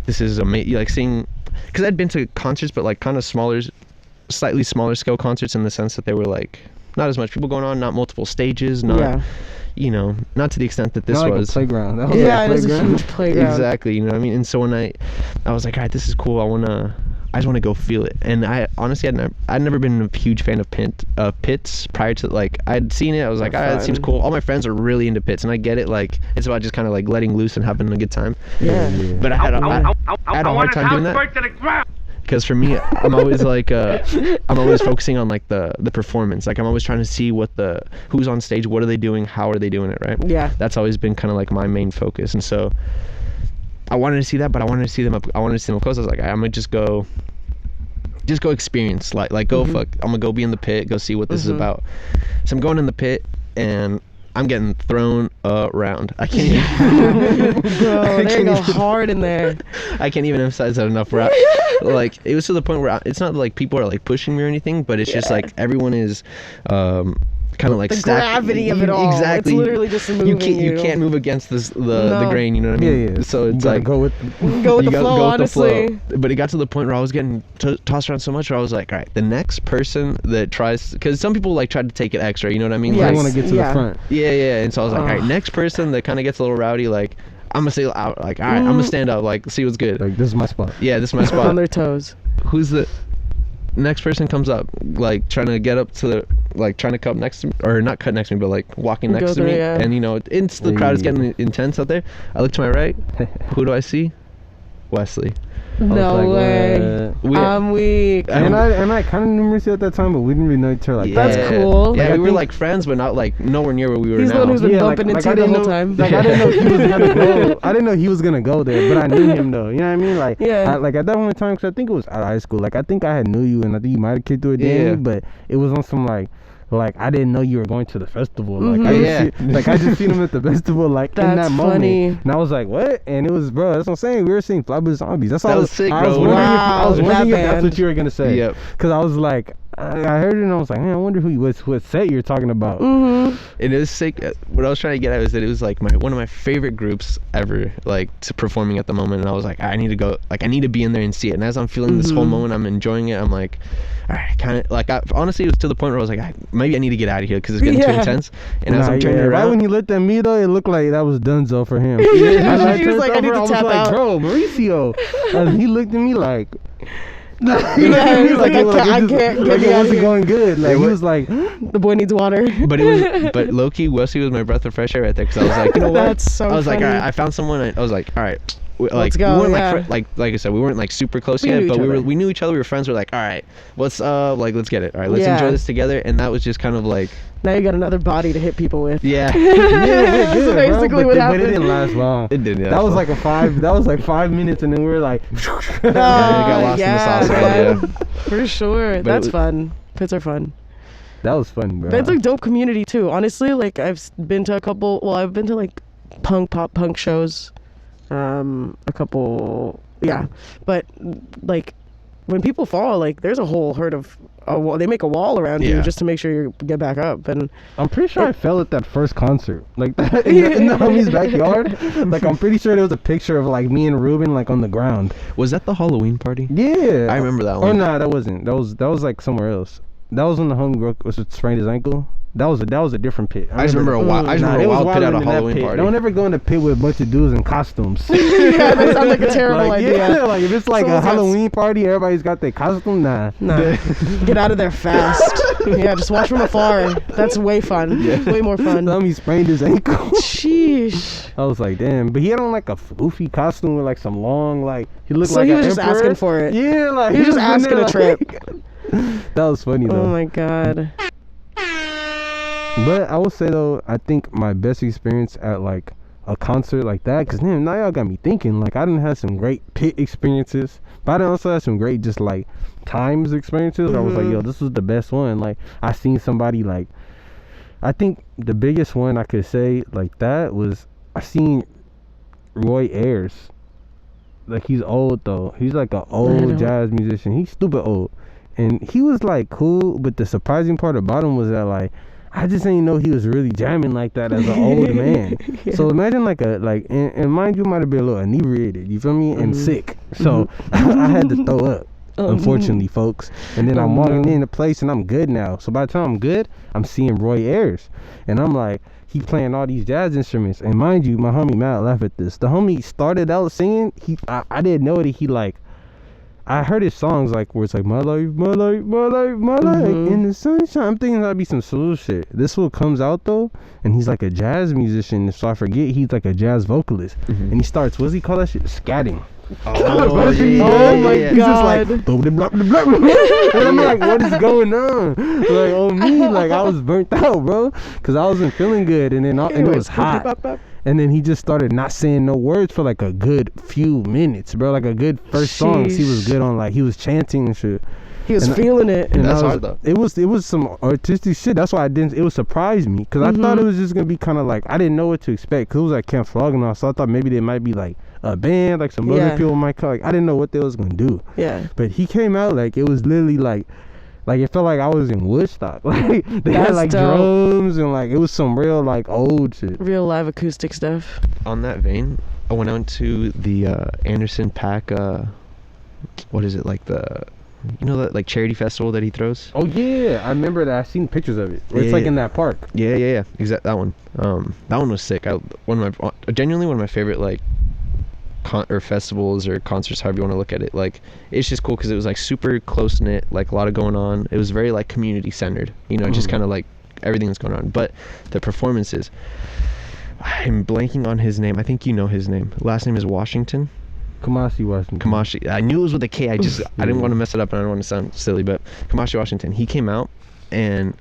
this is amazing, like seeing, because I'd been to concerts, but like kind of slightly smaller scale concerts, in the sense that they were like not as much people going on, not multiple stages, not you know, not to the extent that this Not like was a playground. That was Yeah, like it was a playground. huge playground. exactly, you know what I mean. And so when I was like, all right, this is cool, I just want to go feel it. And I honestly I'd never been a huge fan of pits prior to, like, I'd seen it, I was like, all right, that seems cool. All my friends are really into pits, and I get it, like it's about just kind of like letting loose and having a good time. Yeah. But I had a hard time doing that, because for me, I'm always like I'm always focusing on like the performance. Like I'm always trying to see who's on stage, what are they doing, how are they doing it, right? Yeah. That's always been kind of like my main focus. And so I wanted to see that, but I wanted to see them up close. I was like, I'm gonna just go experience, like go fuck, I'm gonna go be in the pit, go see what this is about. So I'm going in the pit, and I'm getting thrown around. I can't even Bro, they go hard in there. I can't even emphasize that enough. Like, it was to the point where it's not like people are like pushing me or anything, but it's just like everyone is kind of like The stacked. gravity of it all. Exactly. It's literally just moving you can't move against the No. grain, you know what I mean? Yeah. So it's You gotta like go with Go with you the gotta flow, go with the flow. honestly. But it got to the point where I was getting tossed around so much where I was like, all right, the next person that tries, because some people like try to take it extra, you know what I mean? Yes. I Like, want to get to the front. yeah. And so I was like, all right, next person that kind of gets a little rowdy, like, I'm gonna say out, like, all right, I'm gonna stand up, like, see what's good. Like, this is my spot. Yeah, this is my on spot. their toes. Who's the next person comes up, like trying to get up to the, like trying to cut next to me, or not cut next to me, but like walking next Go to me, through, yeah. and you know, the crowd is getting intense out there. I look to my right. Who do I see? Wesley. No like, way. We- I'm weak. And I kind of knew Mercy at that time, but we didn't really know each other like That's that. cool. Yeah, Like, I we were think- like friends, but not like nowhere near where we were He's now. the one who's been Yeah, bumping like into I you the didn't whole know- time. Like I didn't know he was gonna go. I didn't know he was gonna go there, but I knew him though. You know what I mean? Like, Yeah. like at that point in time, because I think it was out of high school. Like I think I had knew you, and I think you might have kicked through it, Yeah. but it was on some like I didn't know you were going to the festival. Like I Yeah. I just seen him at the festival, like in that That's moment, funny. and I was like, what? And it was, bro. That's what I'm saying. We were seeing Flyboy Zombies. That's all. That was sick, I was bro. wondering Wow, I was that wondering if that's band. what you were gonna say. Yep. Because I was like, I heard it and I was like, man, I wonder what set you're talking about. Mm-hmm. And it was sick. What I was trying to get at was that it was like one of my favorite groups ever, like to performing at the moment. And I was like, I need to go, like I need to be in there and see it. And as I'm feeling this whole moment, I'm enjoying it. I'm like, all right, kind of like honestly, it was to the point where I was like, maybe I need to get out of here because it's getting too Yeah. intense. And as Nah, I'm turning yeah, right around, when he looked at me though, it looked like that was Dunzo for him. Yeah, he was turned like, I need over, to was tap like, out. bro, Mauricio. And he looked at me like, Yeah, he was like, I can't get like me it out of wasn't here. going good. Like he was like, The boy needs water. but low key, Wesley was my breath of fresh air right there because I was like, you know what? That's so I was like, funny. all right, I found someone. I was like, all right. Like Let's go, we weren't yeah. like I said, we weren't like super close We yet, knew but each other. we knew each other. We were friends. We're like, all right, what's like, let's get it. All right, let's Yeah. enjoy this together. And that was just kind of like, Now you got another body to hit people with. yeah, yeah, That's good, basically bro. what But happened. it didn't last long. it did. Yeah, That was like 5 minutes, and then we were like, Yeah, it got lost in the sauce. man. Yeah. For sure. But That's it was- fun. Pits are fun. that was funny, bro. That's like dope community too. Honestly, like been to a couple. Well, I've been to like pop punk shows. A couple. Yeah, but like when people fall, like there's a whole herd of. They make a wall around you Yeah. just to make sure you get back up. And I'm pretty sure I fell at that first concert, like that, in the homie's backyard. Like I'm pretty sure there was a picture of like me and Ruben like on the ground. Was that the Halloween party? Yeah, I remember that Or one. nah, that wasn't. That was like somewhere else. That was when the homie sprained his ankle. That was a different pit. I just remember a wild it was pit at wilder a than that Halloween pit. party. Don't ever go in a pit with a bunch of dudes in costumes. yeah, that sounds like a terrible Like, idea. yeah, like if it's like Someone's a got Halloween party, everybody's got their costume. Nah. Nah, get out of there fast. Yeah, just watch from afar. That's way fun. Way more fun. He sprained his ankle. Sheesh. I was like, damn. But he had on like a floofy costume with like some long, like he looked So like he an was just emperor. asking for it. Yeah, like He was just in there, asking a trip. like- that was funny though. Oh my god. But I will say though, I think my best experience at like a concert like that, because damn, now y'all got me thinking. Like, I done had some great pit experiences, but I done also had some great just like times experiences. I was like, yo, this was the best one. Like, I seen somebody like, I think the biggest one I could say like that was I seen Roy Ayers. Like, he's old though. He's like an old jazz musician. He's stupid old, and he was like cool. But the surprising part about him was that like, I just didn't know he was really jamming like that as an old man. Yeah. So imagine like and mind you, might have been a little inebriated, you feel me, and sick. So I had to throw up, unfortunately, folks. And then I'm walking in the place and I'm good now. So by the time I'm good, I'm seeing Roy Ayers, and I'm like, he playing all these jazz instruments. And mind you, my homie Matt laughed at this. The homie started out singing. I didn't know that he like. I heard his songs like where it's like my life, my life, my life, my life in the sunshine. I'm thinking that'd be some slow shit. This one comes out though, and he's like a jazz musician. So I forget he's like a jazz vocalist, and he starts, what's he call that shit? Scatting. Oh, yeah. Oh my He's god! Just like, and I'm like, what is going on? Like, oh me, like I was burnt out, bro, because I wasn't feeling good, and then and it was hot. And then he just started not saying no words for like a good few minutes, bro. Like a good first songs, he was good on. Like he was chanting and shit. He was feeling it. And that's hard though. It was some artistic shit. That's why it was surprised me, because I thought it was just gonna be kind of like, I didn't know what to expect, because it was like Camp Flognaw, so I thought maybe they might be like a band, like some other people might come. Like, I didn't know what they was gonna do. Yeah. But he came out like it was literally like it felt like I was in Woodstock. Like they had like drums and like it was some real like old shit. Real live acoustic stuff. On that vein, I went out to the Anderson .Paak, what is it, like the, you know, that like charity festival that he throws? Oh yeah, I remember that. I seen pictures of it. It's like in that park. Yeah. Exactly, that one. That one was sick. Genuinely one of my favorite like or festivals or concerts, however you want to look at it. Like, it's just cool because it was like super close knit, like a lot of going on. It was very like community centered, you know, just kind of like everything that's going on. But the performances, I'm blanking on his name. I think you know his name. Last name is Washington. Kamasi Washington. I knew it was with a K. I didn't want to mess it up and I don't want to sound silly, but Kamasi Washington, he came out and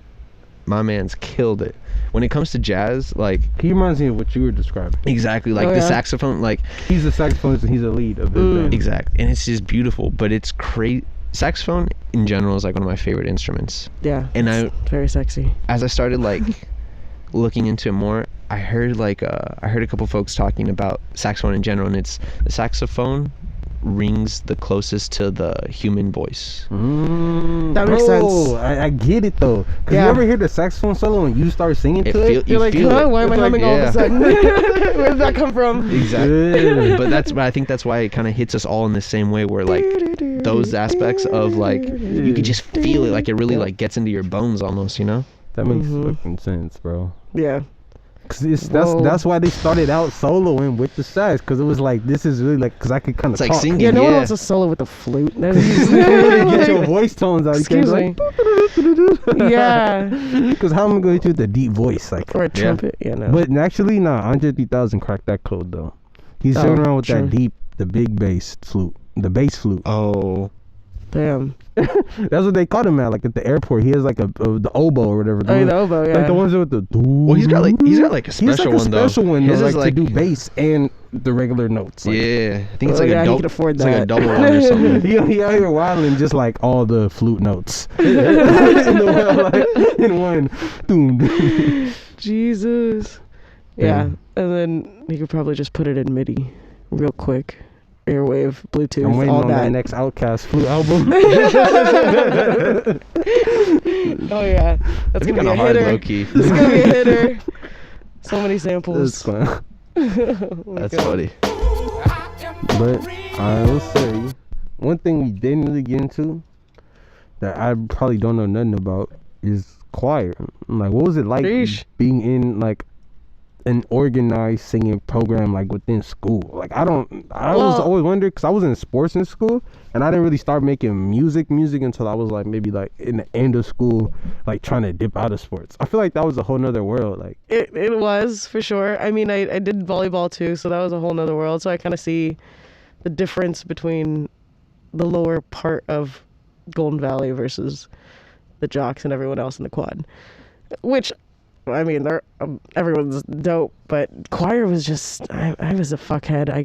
my man's killed it. When it comes to jazz, like, he reminds me of what you were describing. Exactly, like the saxophone, like he's a saxophonist and he's a lead of the band. Exactly, and it's just beautiful. But it's crazy. Saxophone in general is like one of my favorite instruments. Yeah, and it's very sexy. As I started like looking into it more, I heard a couple folks talking about saxophone in general, and it's the saxophone rings the closest to the human voice. That makes sense. I get it though, because you ever hear the saxophone solo and you start singing to it, you're like, why am I humming all of a sudden? Where did that come from? Exactly. But I think that's why it kind of hits us all in the same way, where like those aspects of like, you could just feel it, like it really like gets into your bones almost, you know? That makes fucking sense, bro. Yeah. Cause that's why they started out soloing with the sax, because it was like, this is really like, because I could kind of talk. Like singing. Yeah, no one wants a solo with a flute. You really get your voice tones out. Excuse me. Yeah. Because how am I going to do the deep voice, like, or a trumpet? Yeah, no. But actually, Andre 3000 cracked that code though. He's sitting around with that deep, the big bass flute, the bass flute. Oh. Damn. That's what they called him at, like at the airport. He has like the oboe or whatever. The oboe, yeah. Like the ones with the. Well, he's got like a special one though. His is like to do bass and the regular notes. Like, yeah, I think it's like a double. He could afford it's that. like a double one or something. He out here wilding just like all the flute notes in one. Boom. Jesus. Yeah, and then he could probably just put it in MIDI, real quick. Airwave, Bluetooth, I'm waiting all on that next Outkast flute album. Oh yeah, that's gonna be a hard, hitter. Low key. This is gonna be a hitter. So many samples. That's fun. That's funny. But I will say, one thing we didn't really get into that I probably don't know nothing about is choir. Like, what was it like being in like an organized singing program like within school? Like, I was always wondering, because I was in sports in school and I didn't really start making music until I was like maybe like in the end of school, like trying to dip out of sports. I feel like that was a whole nother world. Like it was, for sure. I mean, I did volleyball too, so that was a whole nother world. So I kind of see the difference between the lower part of Golden Valley versus the jocks and everyone else in the quad, which I mean, everyone's dope, but choir was just, I was a fuckhead. I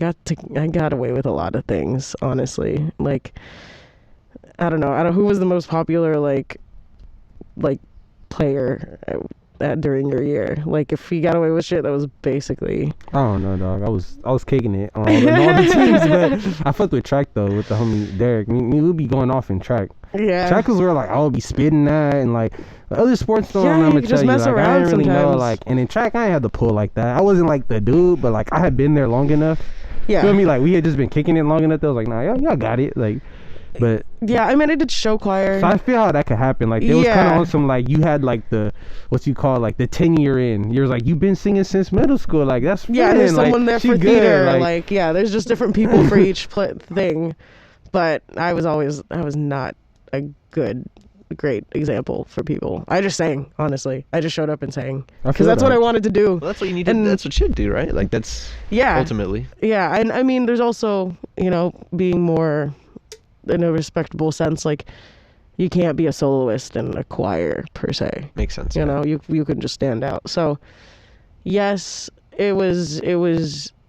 got away with a lot of things, honestly. Like, I don't know who was the most popular, like player during your year. Like, if he got away with shit, that was basically... I don't know, dog. I was kicking it on all the teams, but I fucked with track though with the homie Derek. Me would be going off in track. Yeah. Track was where like I would be spitting that, and like other sports though. Yeah, I'm you gonna could tell just you, mess like I around didn't really know, sometimes. like, and in track I ain't had to pull like that. I wasn't like the dude, but like I had been there long enough. Yeah. You know what I mean? Like we had just been kicking it long enough. That I was like, nah, y'all got it. Like, but yeah, I mean, I did show choir. so I feel how that could happen. Like it was kind of on some like you had like the what you call like the 10-year in. You're like you've been singing since middle school. Like that's yeah. There's like, someone there she for good, theater. Like yeah, there's just different people for each thing. But I was not a great example for people. I just sang, honestly. I just showed up and sang because that's what I wanted to do. Well, that's what you need to. That's what you do, right? Like that's ultimately. Yeah, and I mean, there's also being more in a respectable sense. Like you can't be a soloist in a choir per se. Makes sense. You know, you can just stand out. So yes, it was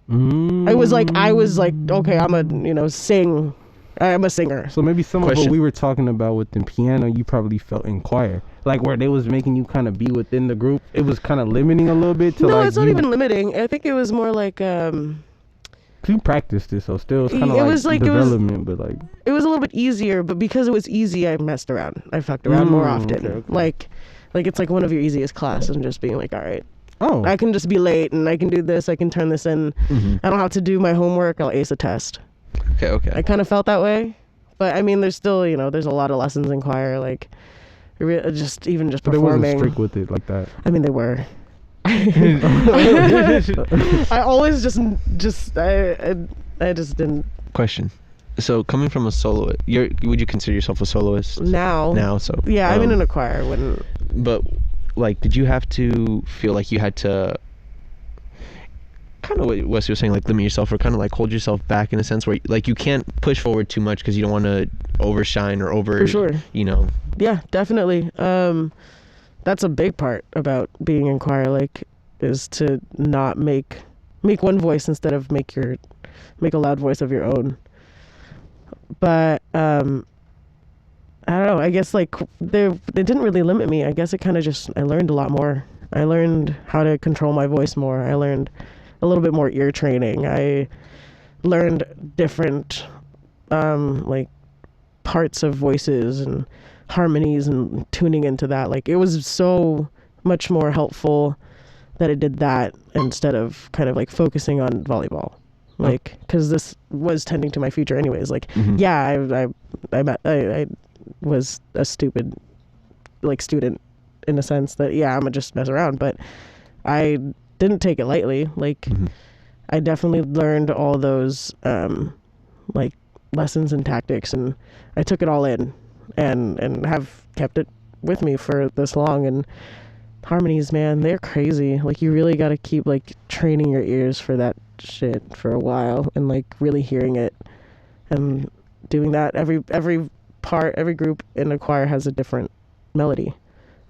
like I was like, okay, I'm a sing. I'm a singer. So maybe some of what we were talking about within piano, you probably felt in choir, like where they was making you kind of be within the group. It was kind of limiting a little bit. No, it's not even limiting. I think it was more like you practiced it, so still it's kind of like development, but like it was a little bit easier. But because it was easy, I messed around. I fucked around more often. Okay. Like it's like one of your easiest classes, and just being like, all right. Oh. I can just be late, and I can do this. I can turn this in. Mm-hmm. I don't have to do my homework. I'll ace a test. Okay. I kind of felt that way, but I mean, there's still, there's a lot of lessons in choir, like, just performing. But they wasn't strict with it like that. I mean, they were. I always just I just didn't. Question. So coming from a soloist, would you consider yourself a soloist? Now. So. Yeah, I'm in a choir. But, like, did you have to feel like you had to kind of what Wes was saying, like limit yourself or kind of like hold yourself back in a sense where like you can't push forward too much because you don't want to overshine or For sure. Yeah, definitely. That's a big part about being in choir, like, is to not make one voice instead of make a loud voice of your own. But I don't know, I guess like they didn't really limit me. I guess it kind of just, I learned a lot more. I learned how to control my voice more. I learned a little bit more ear training. I learned different like parts of voices and harmonies and tuning into that. Like it was so much more helpful that I did that instead of kind of like focusing on volleyball. Like, because this was tending to my future anyways. Like, yeah, I was a stupid like student in a sense that, yeah, I'm gonna just mess around, but I didn't take it lightly. Like, I definitely learned all those like lessons and tactics, and I took it all in and have kept it with me for this long. And harmonies, man, they're crazy. Like, you really got to keep like training your ears for that shit for a while and like really hearing it and doing that. Every group in a choir has a different melody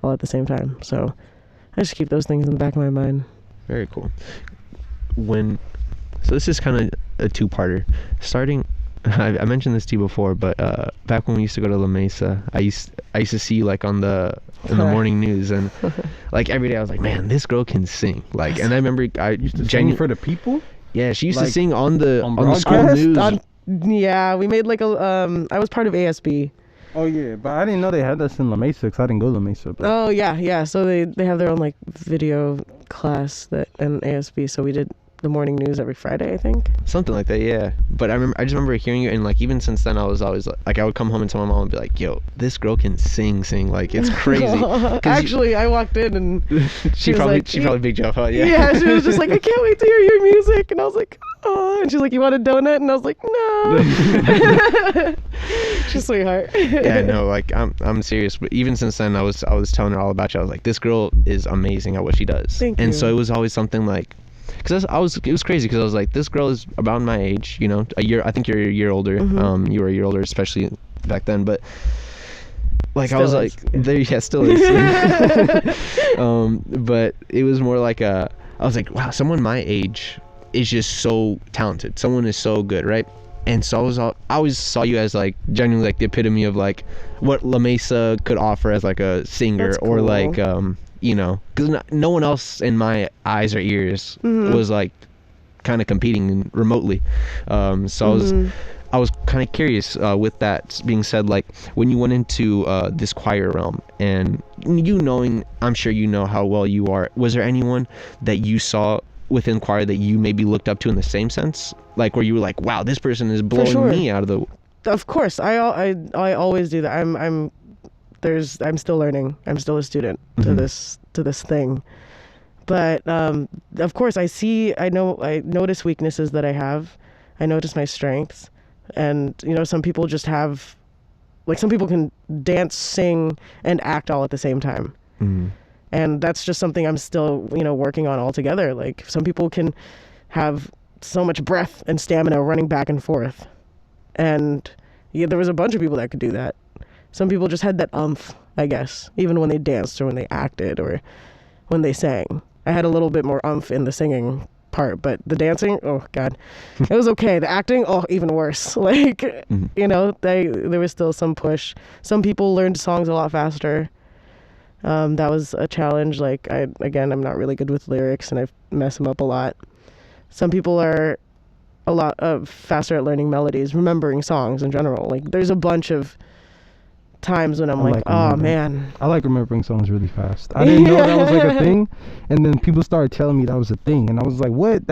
all at the same time. So I just keep those things in the back of my mind. Very cool. So this is kind of a two-parter. I mentioned this to you before, but back when we used to go to La Mesa, I used to see you like in the morning news, and like every day I was like, man, this girl can sing. Like, and I remember I used to sing for the people. Yeah, she used to sing on the school broadcast? news. Yeah, we made like I was part of ASB. Oh yeah, but I didn't know they had this in La Mesa because I didn't go to La Mesa. But. Oh yeah. So they have their own like video class in ASB. So we did the morning news every Friday, I think. Something like that, yeah. But I just remember hearing you, and like even since then, I was always like I would come home and tell my mom and be like, "Yo, this girl can sing, like it's crazy." Actually, I walked in and she probably bigged you up, huh? Yeah. Yeah, she was just like, "I can't wait to hear your music," and I was like, "Oh," and she's like, "You want a donut?" And I was like, "No." She's a sweetheart. Yeah, no, like I'm serious. But even since then, I was telling her all about you. I was like, "This girl is amazing at what she does." Thank you. And so it was always something like. Because it was crazy because I was like, this girl is about my age, a year. I think you're a year older. You were a year older, especially back then. But like I Still was is, like yeah. there, yeah, still is. But it was more like I was like, wow, someone my age is just so talented. Someone is so good, right? And so I always saw you as like genuinely like the epitome of like what La Mesa could offer as like a singer. That's Or cool. like you know, because no one else in my eyes or ears was like kind of competing remotely. So I was kind of curious, with that being said, like when you went into this choir realm, and you knowing, I'm sure you know how well you are, was there anyone that you saw within choir that you maybe looked up to in the same sense, like where you were like, wow, this person is blowing sure. me out of the... Of course, I always do that. I'm still learning. I'm still a student to this thing. But of course, I notice weaknesses that I have. I notice my strengths, and some people just have, like, some people can dance, sing, and act all at the same time. And that's just something I'm still working on altogether. Like, some people can have so much breath and stamina running back and forth, and there was a bunch of people that could do that. Some people just had that umph, I guess, even when they danced or when they acted or when they sang. I had a little bit more umph in the singing part, but the dancing, oh God, it was okay. The acting, oh, even worse. Like, there was still some push. Some people learned songs a lot faster. That was a challenge. Like, I'm not really good with lyrics, and I mess them up a lot. Some people are a lot faster at learning melodies, remembering songs in general. Like, there's a bunch of times when I'm like, oh man, I like remembering songs really fast. I didn't know that was like a thing, and then people started telling me that was a thing, and I was like, what?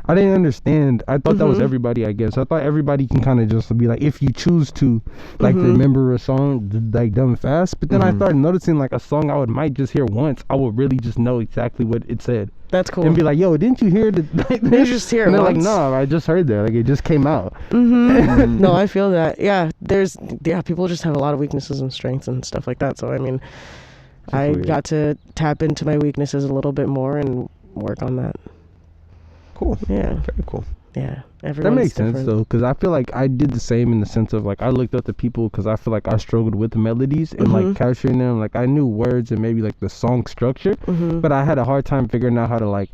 I didn't understand. I thought that was everybody, I guess. I thought everybody can kind of just be like, if you choose to like remember a song like dumb fast. But then I started noticing, like, a song I might just hear once, I would really just know exactly what it said. That's cool. And be like, yo, didn't you hear the like, you just hear it and they're once? like, no, I just heard that. Like, it just came out. No, I feel that. Yeah, people just have a lot of weaknesses and strengths and stuff like that. So, I mean, I got to tap into my weaknesses a little bit more and work on that. Cool. Yeah. Very cool. Yeah. That makes sense, though, because I feel like I did the same in the sense of, like, I looked up to people because I feel like I struggled with the melodies and, like, capturing them. Like, I knew words and maybe, like, the song structure, but I had a hard time figuring out how to, like,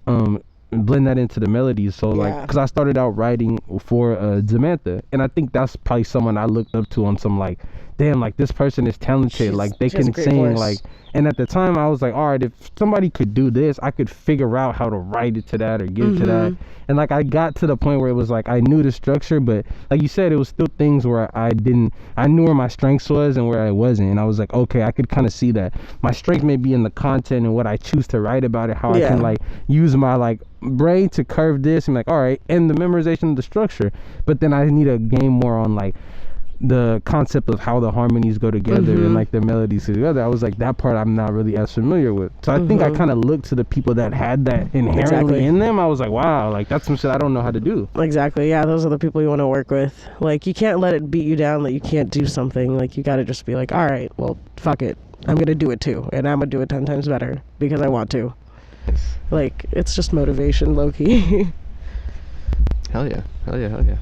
blend that into the melodies. So, like, because I started out writing for Samantha, and I think that's probably someone I looked up to on some, like, damn, like, this person is talented. Like, they can sing, like... And at the time, I was like, all right, if somebody could do this, I could figure out how to write it to that or get it to that. And, like, I got to the point where it was like, I knew the structure, but like you said, it was still things where I knew where my strengths was and where I wasn't. And I was like, okay, I could kind of see that. My strength may be in the content and what I choose to write about it, how I can, like, use my, like, brain to curve this and, like, all right, and the memorization of the structure. But then I need to gain more on, like, the concept of how the harmonies go together and like the melodies together. I was like, that part I'm not really as familiar with. So I think I kind of looked to the people that had that inherently in them. I was like, wow, like, that's some shit I don't know how to do. Exactly. Yeah, those are the people you want to work with. Like, you can't let it beat you down that you can't do something. Like, you got to just be like, all right, well, fuck it, I'm gonna do it too, and I'm gonna do it 10 times better because I want to. Like, it's just motivation, low-key. Hell yeah.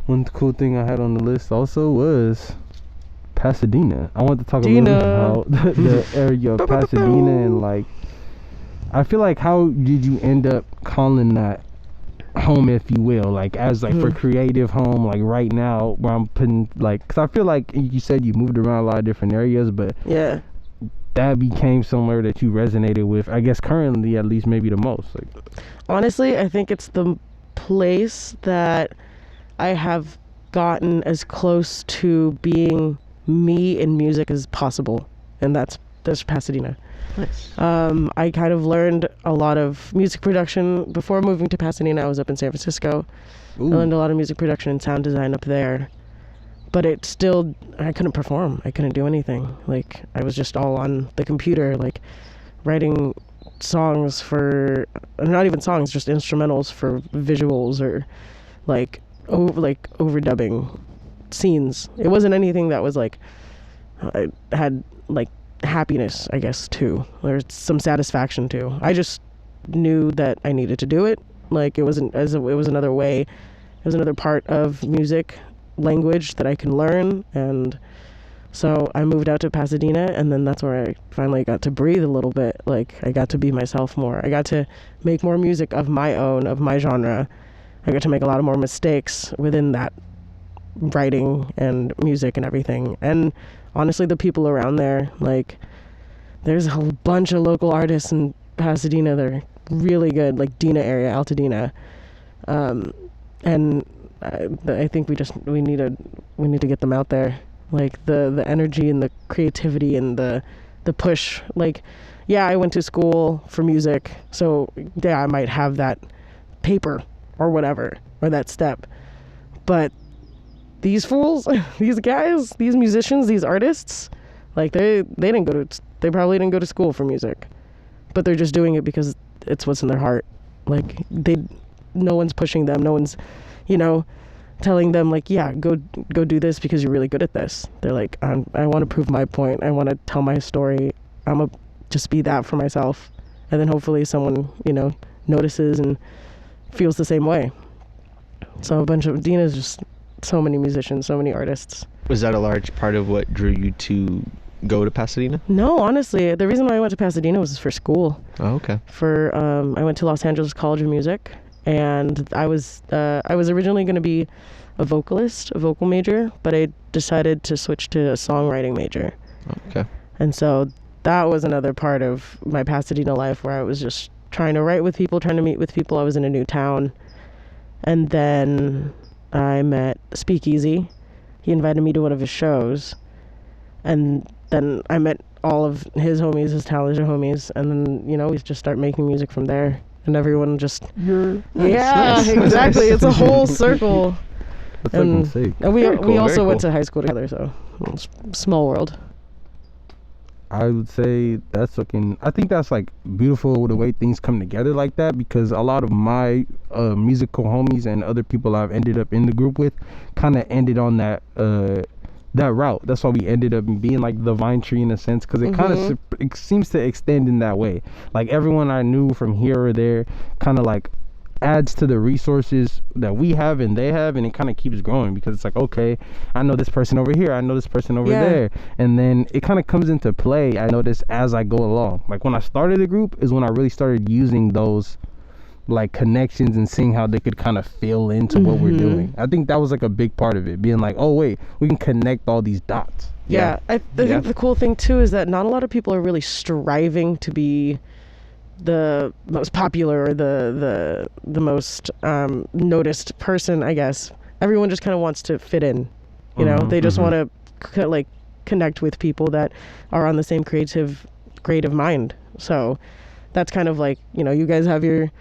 One cool thing I had on the list also was Pasadena. I want to talk a little bit about the area of Pasadena, and, like, I feel like, how did you end up calling that home, if you will, like, as, like, for creative home, like, right now where I'm putting, like, because I feel like you said you moved around a lot of different areas, but that became somewhere that you resonated with, I guess, currently, at least, maybe the most. Like, honestly, I think it's the place that I have gotten as close to being me in music as possible, and that's Pasadena. Nice. I kind of learned a lot of music production before moving to Pasadena. I was up in San Francisco. ooh. I learned a lot of music production and sound design up there, but I couldn't perform. I couldn't do anything. Like, I was just all on the computer, like, writing songs for, not even songs, just instrumentals for visuals, or like overdubbing scenes. It wasn't anything that was like, I had like happiness, I guess, too. There's some satisfaction too. I just knew that I needed to do it. Like, it was another way, it was another part of music language that I can learn. And so I moved out to Pasadena, and then that's where I finally got to breathe a little bit. Like, I got to be myself more. I got to make more music of my own, of my genre. I got to make a lot of more mistakes within that writing and music and everything. And honestly, the people around there, like, there's a whole bunch of local artists in Pasadena that are really good, like Dina area, Altadena. And I think we need to get them out there. Like, the energy and the creativity and the push. Like, yeah, I went to school for music, so yeah, I might have that paper or whatever, or that step. But these fools, these guys, these musicians, these artists, like, they probably didn't go to school for music, but they're just doing it because it's what's in their heart. Like, no one's pushing them, no one's, telling them, like, yeah, go do this because you're really good at this. They're like, I want to prove my point, I want to tell my story, I'm gonna just be that for myself, and then hopefully someone notices and feels the same way. So Dina's just so many musicians, so many artists. Was that a large part of what drew you to go to Pasadena? No, honestly, the reason why I went to Pasadena was for school. Oh, okay. I went to Los Angeles College of Music, and I was originally going to be a vocal major, but I decided to switch to a songwriting major. Okay. And so that was another part of my Pasadena life, where I was just trying to write with people, trying to meet with people. I was in a new town. And then I met Speakeasy. He invited me to one of his shows. And then I met all of his homies, his talented homies. And then, we just start making music from there. And everyone just... Nice. Exactly. It's a whole circle. That's fucking sick. And we Very also cool. went to high school together, so it's small world. I would say I think that's like beautiful the way things come together like that, because a lot of my musical homies and other people I've ended up in the group with kind of ended on that route. That's why we ended up being like the vine tree in a sense, because it kind of it seems to extend in that way. Like, everyone I knew from here or there kind of like adds to the resources that we have and they have, and it kind of keeps growing, because it's like, okay, I know this person over here, I know this person over there, and then it kind of comes into play. I notice as I go along. Like, when I started the group is when I really started using those like connections and seeing how they could kind of fill into what we're doing. I think that was like a big part of it, being like, oh wait, we can connect all these dots. I think the cool thing too is that not a lot of people are really striving to be the most popular or the most noticed person, I guess. Everyone just kind of wants to fit in, they just want to connect with people that are on the same creative mind. So that's kind of like, you guys have your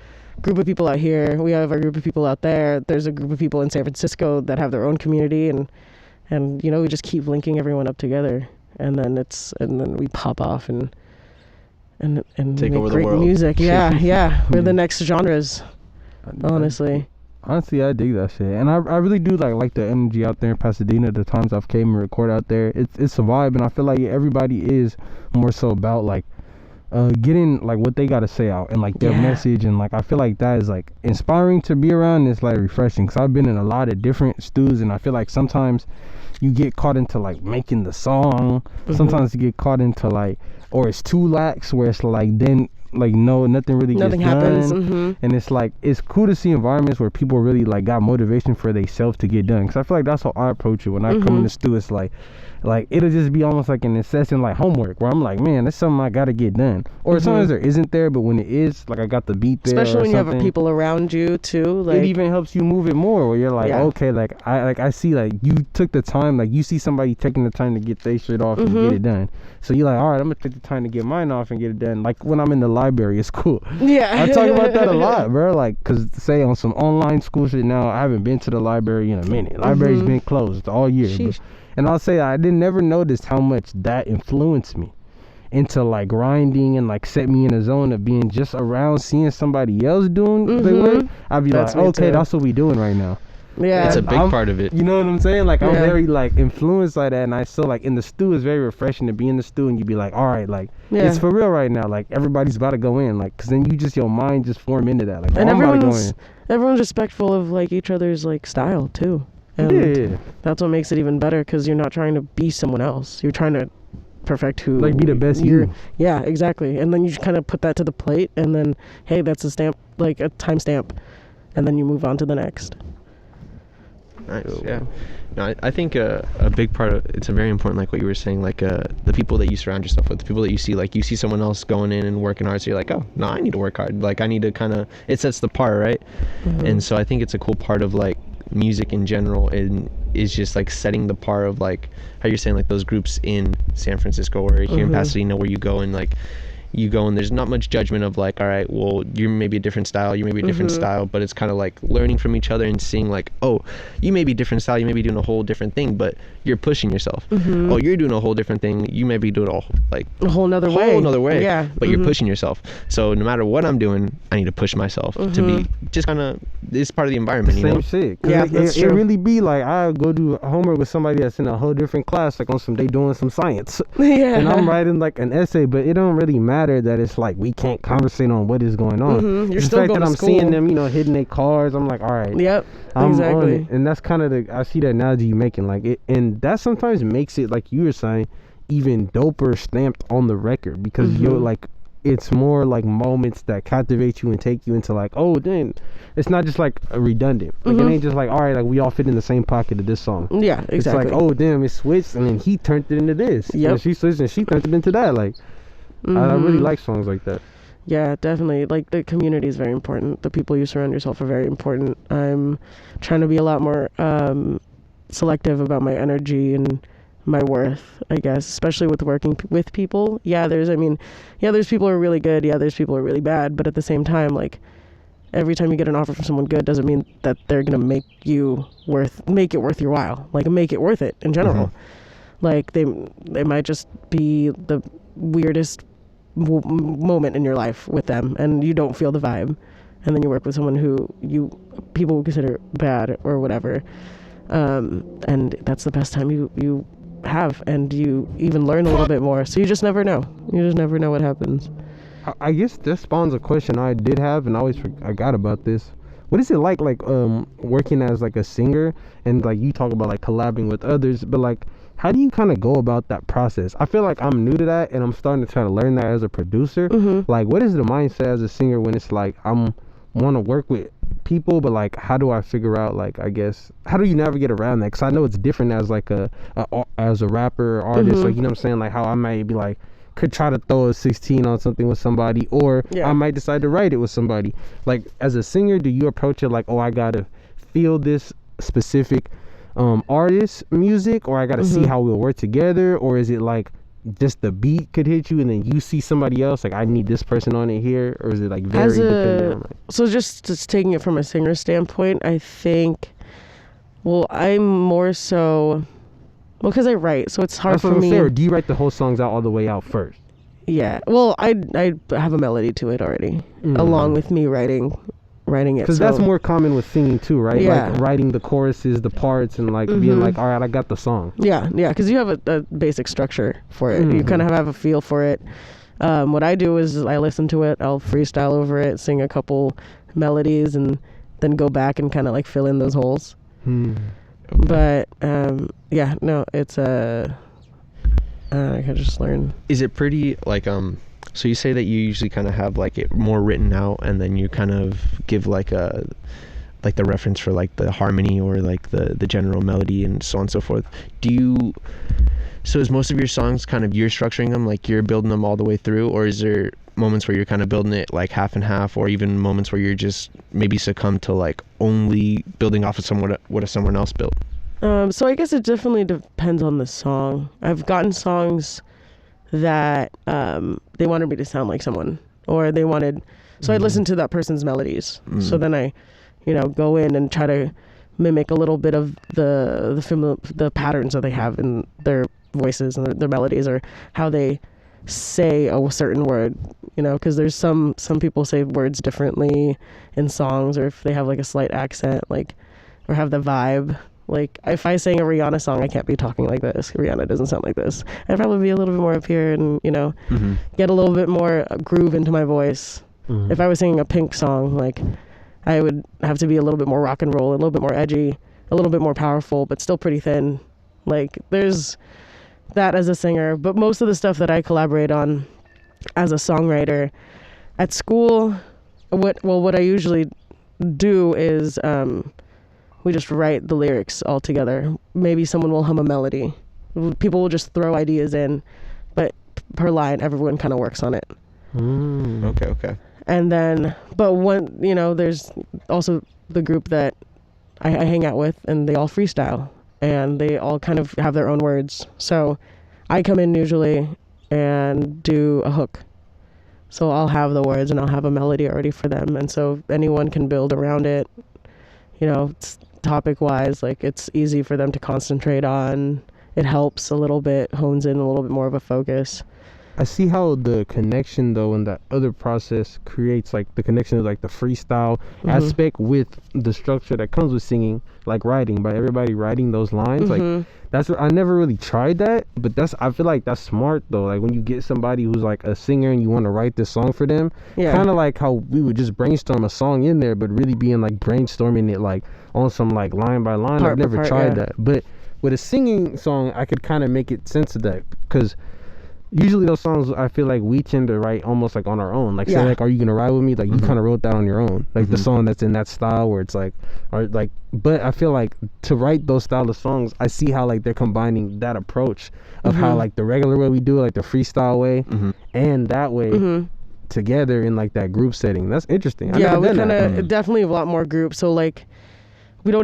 group of people out here, we have our group of people out there, there's a group of people in San Francisco that have their own community, and we just keep linking everyone up together, and then we pop off and take make over the great world. music. We're the next genres, honestly. Honestly, I dig that shit, and I really do like the energy out there in Pasadena. The times I've came and record out there, it's a vibe, and I feel like everybody is more so about like getting like what they gotta say out and like their message, and like I feel like that is like inspiring to be around. And it's like refreshing, because I've been in a lot of different stews, and I feel like sometimes you get caught into like making the song, sometimes you get caught into like, or it's too lax where it's like then like nothing gets happens done. And it's like, it's cool to see environments where people really like got motivation for themselves to get done, because I feel like that's how I approach it when I come in the stew. It's like it'll just be almost like an incessant like homework, where I'm like, man, that's something I gotta get done. Or sometimes there isn't there, but when it is, like I got the beat there, especially when you have something, people around you too, like it even helps you move it more, where you're like, okay, like I see like you took the time, like you see somebody taking the time to get their shit off and get it done, so you're like, all right, I'm gonna take the time to get mine off and get it done. Like when I'm in the library, it's cool. I talk about that a lot, bro. Like, cause say on some online school shit now, I haven't been to the library in a minute. Library's been closed all year. And I'll say I never noticed how much that influenced me into like grinding and like set me in a zone of being just around seeing somebody else doing the work. I'd be like, okay, that's what we doing right now. Yeah, it's a big part of it. You know what I'm saying? Like I'm very like influenced by that, and I still like in the stew. It's very refreshing to be in the stew, and you be like, all right, like it's for real right now. Like everybody's about to go in, like, cause then you just your mind just form into that. Like, and I'm about to go in. everyone's respectful of like each other's like style too. And that's what makes it even better, because you're not trying to be someone else. You're trying to perfect who, like, be the best you. Yeah, exactly. And then you just kind of put that to the plate, and then, hey, that's a stamp, like a timestamp, and then you move on to the next. Nice. Yeah. No, I think a big part of it's a very important, like what you were saying, like the people that you surround yourself with, the people that you see, like you see someone else going in and working hard, so you're like, oh no, I need to work hard, like I need to kind of, it sets the par, right? And so I think it's a cool part of like music in general, and is just like setting the par of like how you're saying, like those groups in San Francisco or here in Pasadena, where you go and like you go and there's not much judgment of like, all right, well, you're maybe a different style, you may be a different style, but it's kind of like learning from each other and seeing like, oh, you may be different style, you may be doing a whole different thing, but you're pushing yourself. Oh, you're doing a whole different thing, you may be doing a whole nother way, yeah, but you're pushing yourself. So no matter what I'm doing, I need to push myself to be just kind of, this part of the environment, you know? Same shit. Yeah, that's true. It really be like, I go do homework with somebody that's in a whole different class, like on some, they doing some science. Yeah. And I'm writing like an essay, but it don't really matter that it's like we can't conversate on what is going on. You're the still fact going that to I'm school. seeing them, you know, hitting their cars, I'm like, all right. Yep. I'm exactly. on it. And that's kind of I see the analogy you're making, like it, and that sometimes makes it, like you were saying, even doper stamped on the record, because you're like, it's more like moments that captivate you and take you into like, oh, then it's not just like a redundant. Like it ain't just like, all right, like we all fit in the same pocket of this song. Yeah, exactly. It's like, oh, damn, it switched, and then he turned it into this. Yep. And she switched and she turned it into that. Like, I really like songs like that. Yeah, definitely. Like the community is very important. The people you surround yourself are very important. I'm trying to be a lot more selective about my energy and my worth, I guess, especially with working with people. Yeah, there's people who are really good. Yeah, there's people who are really bad. But at the same time, like every time you get an offer from someone good doesn't mean that they're going to make it worth your while. Like make it worth it in general. Like they might just be the weirdest moment in your life with them, and you don't feel the vibe, and then you work with someone who people would consider bad or whatever, and that's the best time you have, and you even learn a little bit more. So you just never know what happens. I guess this spawns a question I did have, and I got about this. What is it like working as like a singer, and like you talk about like collabing with others, but like how do you kind of go about that process? I feel like I'm new to that, and I'm starting to try to learn that as a producer. Like, what is the mindset as a singer when it's like want to work with people, but like how do I figure out, like, I guess, how do you navigate around that? Because I know it's different as like as a rapper or artist, like, you know what I'm saying, like how I might be like could try to throw a 16 on something with somebody, or I might decide to write it with somebody. Like as a singer, do you approach it like, oh, I gotta feel this specific artist music, or I gotta see how we'll work together, or is it like just the beat could hit you and then you see somebody else like, I need this person on it here, or is it like very dependent on, like... So just taking it from a singer standpoint, I think, well, I'm more so, well, because I write, so it's hard for me. Or do you write the whole songs out all the way out first? Yeah, well, I have a melody to it already, along with me writing it. Because that's more common with singing too, right? Yeah. Like writing the choruses, the parts, and like being like, all right, I got the song. Yeah, because you have a basic structure for it. You kind of have a feel for it. What I do is I listen to it, I'll freestyle over it, sing a couple melodies, and then go back and kind of like fill in those holes. But it's I can just learn. Is it pretty like so you say that you usually kind of have like it more written out, and then you kind of give like the reference for like the harmony or like the general melody and so on and so forth. So is most of your songs kind of you're structuring them, like you're building them all the way through, or is there moments where you're kind of building it like half and half, or even moments where you're just maybe succumb to like only building off of what someone else built? So I guess it definitely depends on the song. I've gotten songs that they wanted me to sound like someone, or they wanted, so I listened to that person's melodies. So then I, go in and try to mimic a little bit of the patterns that they have in their voices and their melodies, or how they say a certain word, because there's some people say words differently in songs, or if they have like a slight accent, like, or have the vibe. Like, if I sang a Rihanna song, I can't be talking like this. Rihanna doesn't sound like this. I'd probably be a little bit more up here and, get a little bit more groove into my voice. If I was singing a Pink song, like, I would have to be a little bit more rock and roll, a little bit more edgy. a little bit more powerful, but still pretty thin. Like there's that as a singer, but most of the stuff that I collaborate on as a songwriter at school, what I usually do is we just write the lyrics all together. Maybe someone will hum a melody. People will just throw ideas in, but per line, everyone kind of works on it. Okay. And then, but one, there's also the group that I hang out with, and they all freestyle, and they all kind of have their own words. So I come in usually and do a hook. So I'll have the words and I'll have a melody already for them. And so anyone can build around it, it's topic wise, like it's easy for them to concentrate on. It helps a little bit, hones in a little bit more of a focus. I see how the connection though in that other process creates like the connection of like the freestyle aspect with the structure that comes with singing, like writing, by everybody writing those lines. Like that's what I never really tried that, but I feel like that's smart though. Like when you get somebody who's like a singer and you want to write this song for them, kind of like how we would just brainstorm a song in there, but really being like brainstorming it like on some like line by line. I've never tried that, but with a singing song I could kind of make it sense of that, because usually those songs I feel like we tend to write almost like on our own. Like say like, are you gonna ride with me? Like you kind of wrote that on your own. Like the song that's in that style where it's like, or like, but I feel like to write those style of songs, I see how like they're combining that approach of how like the regular way we do it, like the freestyle way, and that way together in like that group setting. That's interesting. We kind of definitely have a lot more groups. So like we'll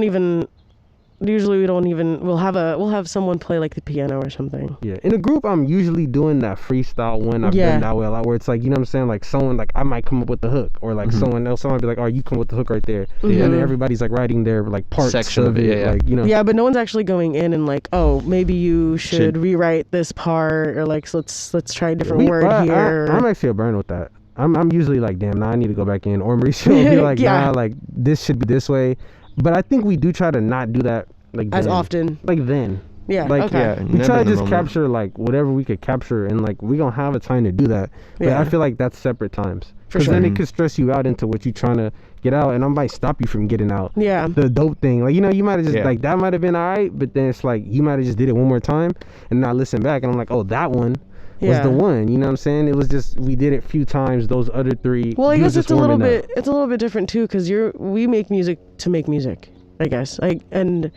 have someone play like the piano or something. Yeah, in a group I'm usually doing that freestyle one. I've done that way a lot, where it's like, you know what I'm saying, like someone, like I might come up with the hook, or like someone be like, oh, you come with the hook right there, and then everybody's like writing their like parts section of it, like but no one's actually going in and like, oh, maybe you should rewrite this part, or like let's try a different word here. I'm actually a burn with that. I'm usually like, damn, I need to go back in, or Mauricio will be like, nah, like this should be this way. But I think we do try to not do that like as often. Like then. Yeah. Like okay. we try to just capture like whatever we could capture, and like we don't have a time to do that. But I feel like that's separate times. Because then it could stress you out into what you're trying to get out, and I might stop you from getting out. Yeah. The dope thing. Like, you might have just like that might have been alright, but then it's like you might have just did it one more time and not listen back, and I'm like, oh, that one was the one, you know what I'm saying? It was just, we did it a few times, those other three. Well, I guess it's a little bit different too, because we make music to make music, I guess. And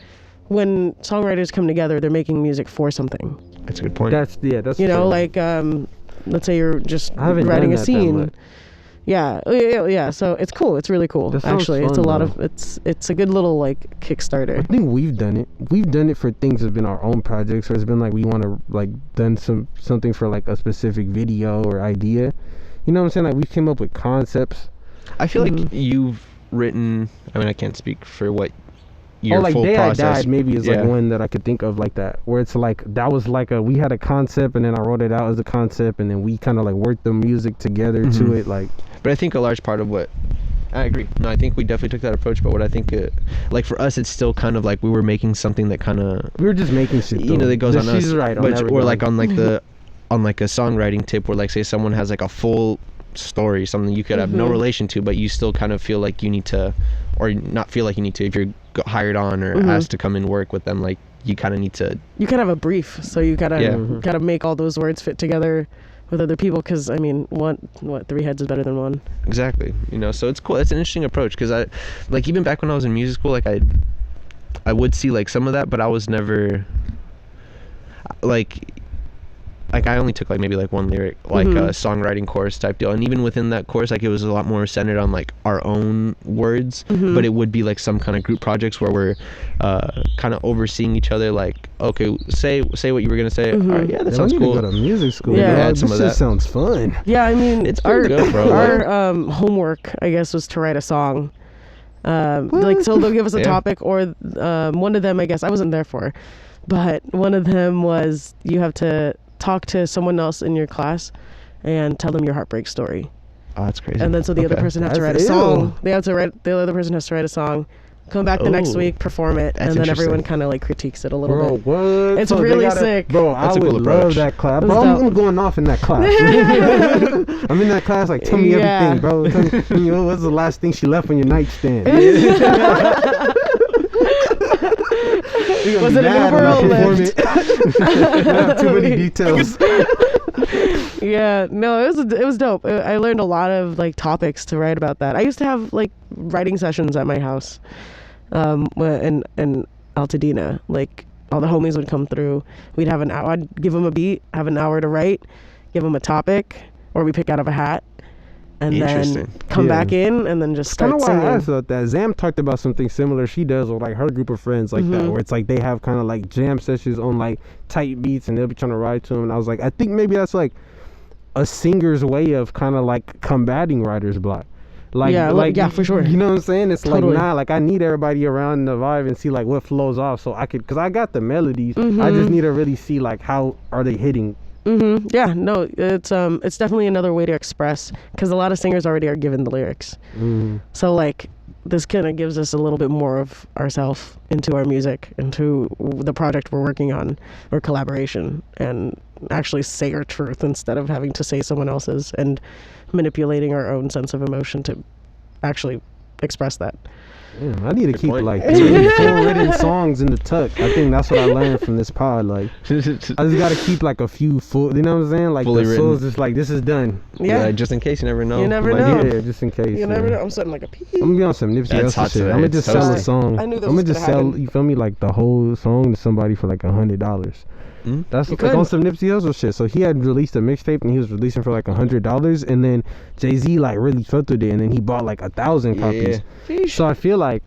when songwriters come together, they're making music for something. That's a good point. That's true. Like let's say you're just writing a scene. Yeah. So it's cool. It's really cool. Actually, it's a lot of it's a good little like Kickstarter. I think we've done it. We've done it for things that have been our own projects, or it's been like we want to like done something for like a specific video or idea. You know what I'm saying? Like we came up with concepts. I feel like you've written. I mean, I can't speak for what your like full Day process. I Died maybe is like one that I could think of like that, where it's like that was like we had a concept and then I wrote it out as a concept, and then we kind of like worked the music together to it, like. But I think a large part of what I agree. No, I think we definitely took that approach. But what I think, like for us, it's still kind of like we were making something that kind of we were just making shit. That goes on us. She's right. Or like on like on like a songwriting tip, where like say someone has like a full story, something you could have no relation to, but you still kind of feel like you need to, or not feel like you need to, if you're hired on or asked to come and work with them, like you kind of need to. You kind of have a brief, so you gotta make all those words fit together with other people, because I mean, three heads is better than one. Exactly. So it's cool. It's an interesting approach, because I like, even back when I was in music school, like I would see like some of that, but I was never like I only took like maybe like one lyric, like a songwriting course type deal, and even within that course, like it was a lot more centered on like our own words, but it would be like some kind of group projects where we're kind of overseeing each other, like, okay, say what you were gonna say. All right, that sounds cool. Go to music school. This just sounds fun. Yeah, I mean, it's pretty good, bro. Our homework, I guess, was to write a song. Like, so they'll give us a topic, or one of them, I guess I wasn't there for, but one of them was you have to talk to someone else in your class and tell them your heartbreak story. Oh, that's crazy. And then so the other person has to write a song. The other person has to write a song, come back the next week, perform it, and then everyone kind of like critiques it a little bit. What? It's really sick. Bro, I would love that class. Bro, I'm going off in that class. I'm in that class, like, tell me everything, bro. Tell me, what's the last thing she left on your nightstand? Was it an Uber or a Lyft? Too many details. Yeah, no, it was dope. I learned a lot of like topics to write about that. I used to have like writing sessions at my house, in Altadena. Like all the homies would come through. We'd have an hour. I'd give them a beat, have an hour to write, give them a topic, or we pick out of a hat, and then come back in and then just start singing. Kind of why I asked about that. Zam talked about something similar she does with like her group of friends like that, where it's like they have kind of like jam sessions on like tight beats and they'll be trying to ride to them. And I was like, I think maybe that's like a singer's way of kind of like combating writer's block. Like, yeah, for sure. You know what I'm saying? It's Totally. like, nah, like I need everybody around the vibe and see like what flows off so I could, because I got the melodies. I just need to really see like how are they hitting. Yeah, no, it's definitely another way to express, because a lot of singers already are given the lyrics. So like this kind of gives us a little bit more of ourselves into our music, into the project we're working on, or collaboration, and actually say our truth instead of having to say someone else's and manipulating our own sense of emotion to actually express that. I need to keep like 4 written songs in the tuck. I think that's what I learned from this pod. Like, I just gotta keep like a few full. You know what I'm saying? Like Fully the songs, just like this is done. Yeah, just in case, you never know. You never Like, know. Yeah, just in case. You never know. I'm starting like a pee. I'm gonna be on some Nipsey That's Hussle hot shit. today. I'm gonna It's just sell a toasty. song. I knew that I'm was gonna just gonna sell. happen. You feel me? Like the whole song to somebody for like $100. That's You like could. on some Nipsey Hussle shit. So he had released a mixtape and he was releasing for like $100, and then Jay-Z like really fucked with it, and then he bought like 1,000 copies. So I feel like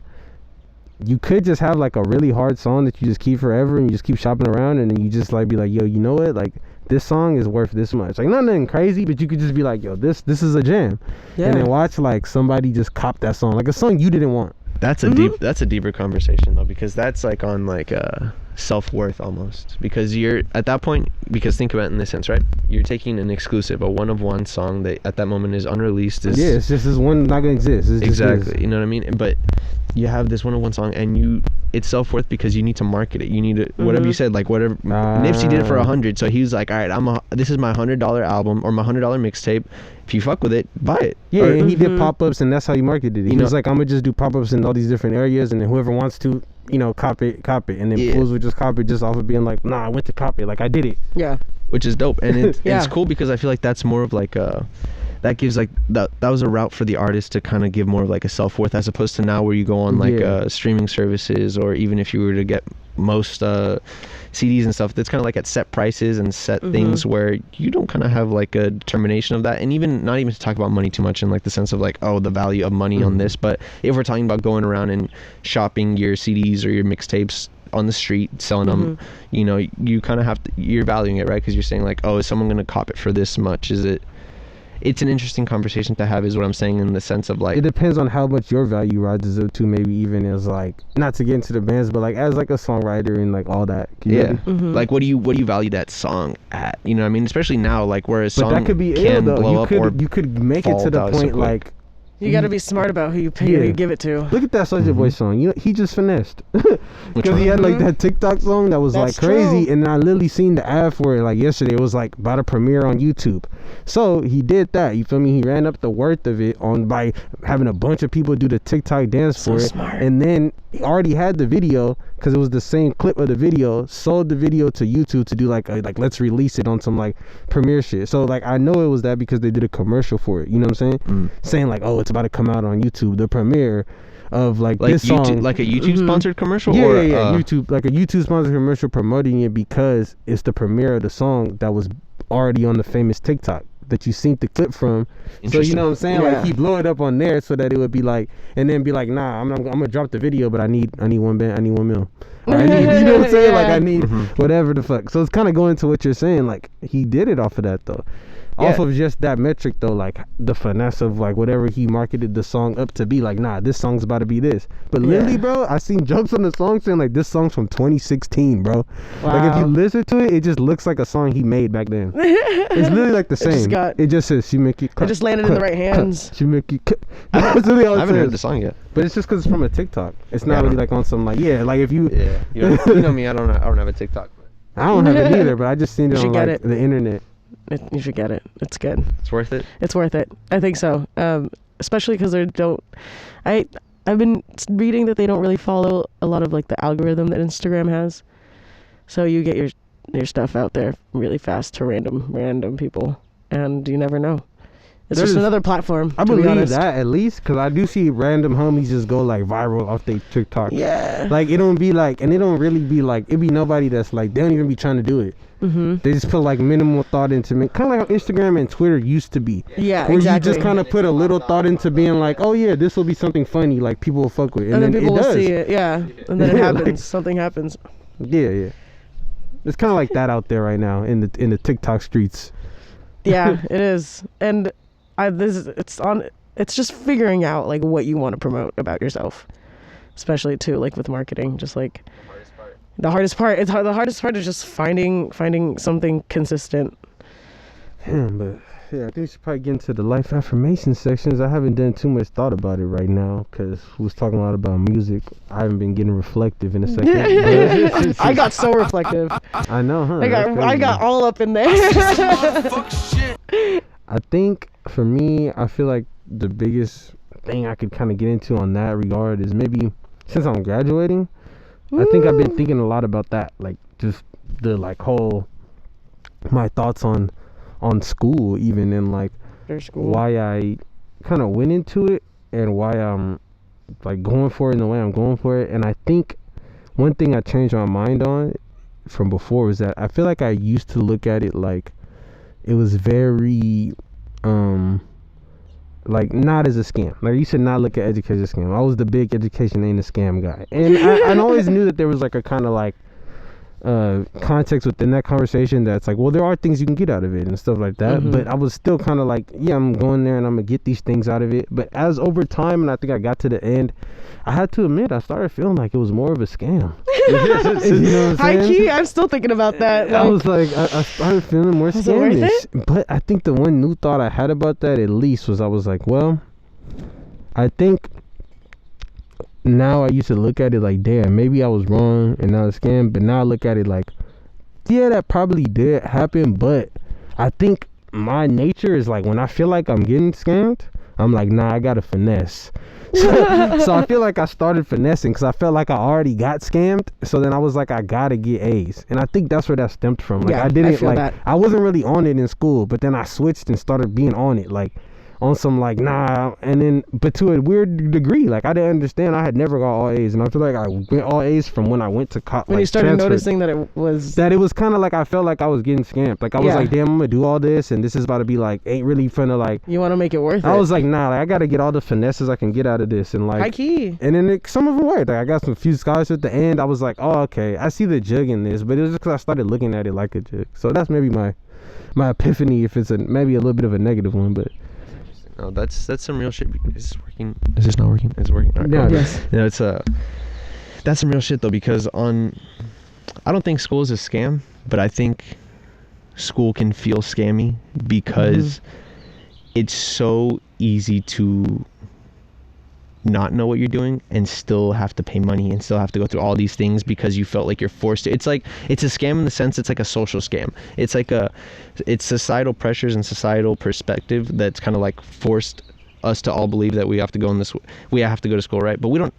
you could just have like a really hard song that you just keep forever and you just keep shopping around, and then you just like be like, yo, you know what, like this song is worth this much. Like nothing crazy, but you could just be like, yo, this is a jam. And then watch like somebody just cop that song, like a song you didn't want. That's a that's a deeper conversation though, because that's like on like self-worth almost, because you're at that point, because think about it in this sense, right? You're taking an exclusive, a one-of-one song that at that moment is unreleased. It's just this one not gonna exist. It's exactly, just you know what I mean? But you have this one-of-one song, and it's self-worth because you need to market it. You need to, whatever you said, like whatever Nipsey did it for 100, so he was like, all right, this is my $100 album or my $100 mixtape. If you fuck with it, buy it. Yeah, and he did pop-ups, and that's how he marketed it. He was like, I'm gonna just do pop-ups in all these different areas, and then whoever wants to, you know, cop it. And then fools would just copy it just off of being like, nah, I went to copy it, like I did it. Yeah. Which is dope, and it's cool because I feel like that's more of like that gives like that was a route for the artist to kind of give more of like a self-worth, as opposed to now where you go on like streaming services, or even if you were to get most CDs and stuff, that's kind of like at set prices and set things where you don't kind of have like a determination of that. And even not even to talk about money too much in like the sense of like, oh, the value of money on this, but if we're talking about going around and shopping your CDs or your mixtapes on the street, selling them, you know, you kind of have to, you're valuing it, right? Because you're saying like, oh, is someone gonna cop it for this much? It's an interesting conversation to have, is what I'm saying, in the sense of like, it depends on how much your value rises up to, maybe even as like, not to get into the bands, but like as like a songwriter and like all that. Like what do you value that song at? You know what I mean? Especially now, like where a song that could be can blow up, or you could make it to the point like, you got to be smart about who you pay, who you give it to. Look at that Soulja Boy song. You know, he just finessed because he had like that TikTok song that was like crazy, true. and I literally seen the ad for it like yesterday. It was like about to premiere on YouTube. So he did that. You feel me? He ran up the worth of it by having a bunch of people do the TikTok dance for it, and then he already had the video because it was the same clip of the video. Sold the video to YouTube to do like let's release it on some like premiere shit. So like I know it was that because they did a commercial for it. You know what I'm saying? Saying like, oh, it's about to come out on YouTube, the premiere of like this YouTube, song, like a YouTube sponsored commercial. YouTube, like a YouTube sponsored commercial promoting it because it's the premiere of the song that was already on the famous TikTok that you seen the clip from. So you know what I'm saying? Like he blew it up on there so that it would be like, and then be like, nah, I'm gonna drop the video, but I need $1 mil. Or I need, you know what I'm saying? Like I need whatever the fuck. So it's kind of going to what you're saying. Like he did it off of that though. Off of just that metric though, like the finesse of like whatever he marketed the song up to be, like, nah, this song's about to be this. But literally, bro, I seen jokes on the song saying like this song's from 2016, bro. Like if you listen to it, it just looks like a song he made back then. It's literally like the same. It just says she make it. It just landed in the right hands. She make it. I haven't heard the song yet. But it's just because it's from a TikTok. It's not really like on some like like if you you know me, I don't have a TikTok. I don't have it either, but I just seen it on like the internet. You should get it. It's good. It's worth it. It's worth it. I think so. Especially because I I've been reading that they don't really follow a lot of like the algorithm that Instagram has. So you get your stuff out there really fast to random people, and you never know. It's just another platform. I to be believe honest. that at least, because I do see random homies just go like viral off their TikTok. Yeah. Like it don't be like, and it don't really be like, it be nobody that's like, they don't even be trying to do it. Mm-hmm. They just put like minimal thought into it, kind of like how Instagram and Twitter used to be. Yeah, where exactly. you just kind of put a little thought into being like, oh yeah, this will be something funny, like people will fuck with, and then it people will does. see it. Yeah, and then it Yeah, happens. like- Something happens. Yeah. It's kind of like that out there right now in the TikTok streets. Yeah, it is. And it's just figuring out like what you want to promote about yourself, especially too like with marketing. Just like the hardest part is just finding something consistent. But yeah, I think we should probably get into the life affirmation sections. I haven't done too much thought about it right now because we was talking a lot about music. I haven't been getting reflective in a second. I got so reflective. I know, huh? I got all up in there. I think for me, I feel like the biggest thing I could kind of get into on that regard is maybe since I'm graduating, I think I've been thinking a lot about that, like just the like whole my thoughts on school, even, and like why I kind of went into it and why I'm like going for it in the way I'm going for it. And I think one thing I changed my mind on from before was that I feel like I used to look at it like it was very like not as a scam. Like you should not look at education as a scam. I was the big education ain't a scam guy, and I always knew that there was like a kind of like context within that conversation that's like, well, there are things you can get out of it and stuff like that. Mm-hmm. But I was still kind of like, yeah, I'm going there and I'm gonna get these things out of it. But as over time, and I think I got to the end, I had to admit I started feeling like it was more of a scam. You know what I'm High saying? key, I'm still thinking about that. I was like, I started feeling more Was it worth scamish. But I think the one new thought I had about that at least was I was like, well, I think now I used to look at it like, damn, maybe I was wrong and not a scam. But now I look at it like, yeah, that probably did happen. But I think my nature is like, when I feel like I'm getting scammed, I'm like, nah, I gotta finesse. So I feel like I started finessing because I felt like I already got scammed. So then I was like, I gotta get A's, and I think that's where that stemmed from. Like Yeah, I didn't I feel like that. I wasn't really on it in school, but then I switched and started being on it, like on some like nah, and then but to a weird degree, like I didn't understand. I had never got all A's, and I feel like I went all A's from when I went to college. when you started noticing that it was kind of like I felt like I was getting scammed. Like I was Yeah. like, damn, I'm gonna do all this, and this is about to be like ain't really finna like. you want to make it worth it. I was like, nah, like I gotta get all the finesses I can get out of this, and like high key. and then some of them worked. Like I got some few scholars at the end. I was like, oh, okay, I see the jug in this, but it was just because I started looking at it like a jug. So that's maybe my epiphany, if it's maybe a little bit of a negative one, but No, that's some real shit. Is this working? Is this not working? Is it working? All right, Yeah, cool. Yes. You know, it's that's some real shit though, because I don't think school is a scam, but I think school can feel scammy because it's so easy to not know what you're doing and still have to pay money and still have to go through all these things because you felt like you're forced to. It's like it's a scam in the sense it's like a social scam. It's like it's societal pressures and societal perspective that's kind of like forced us to all believe that we have to go we have to go to school, right? But we don't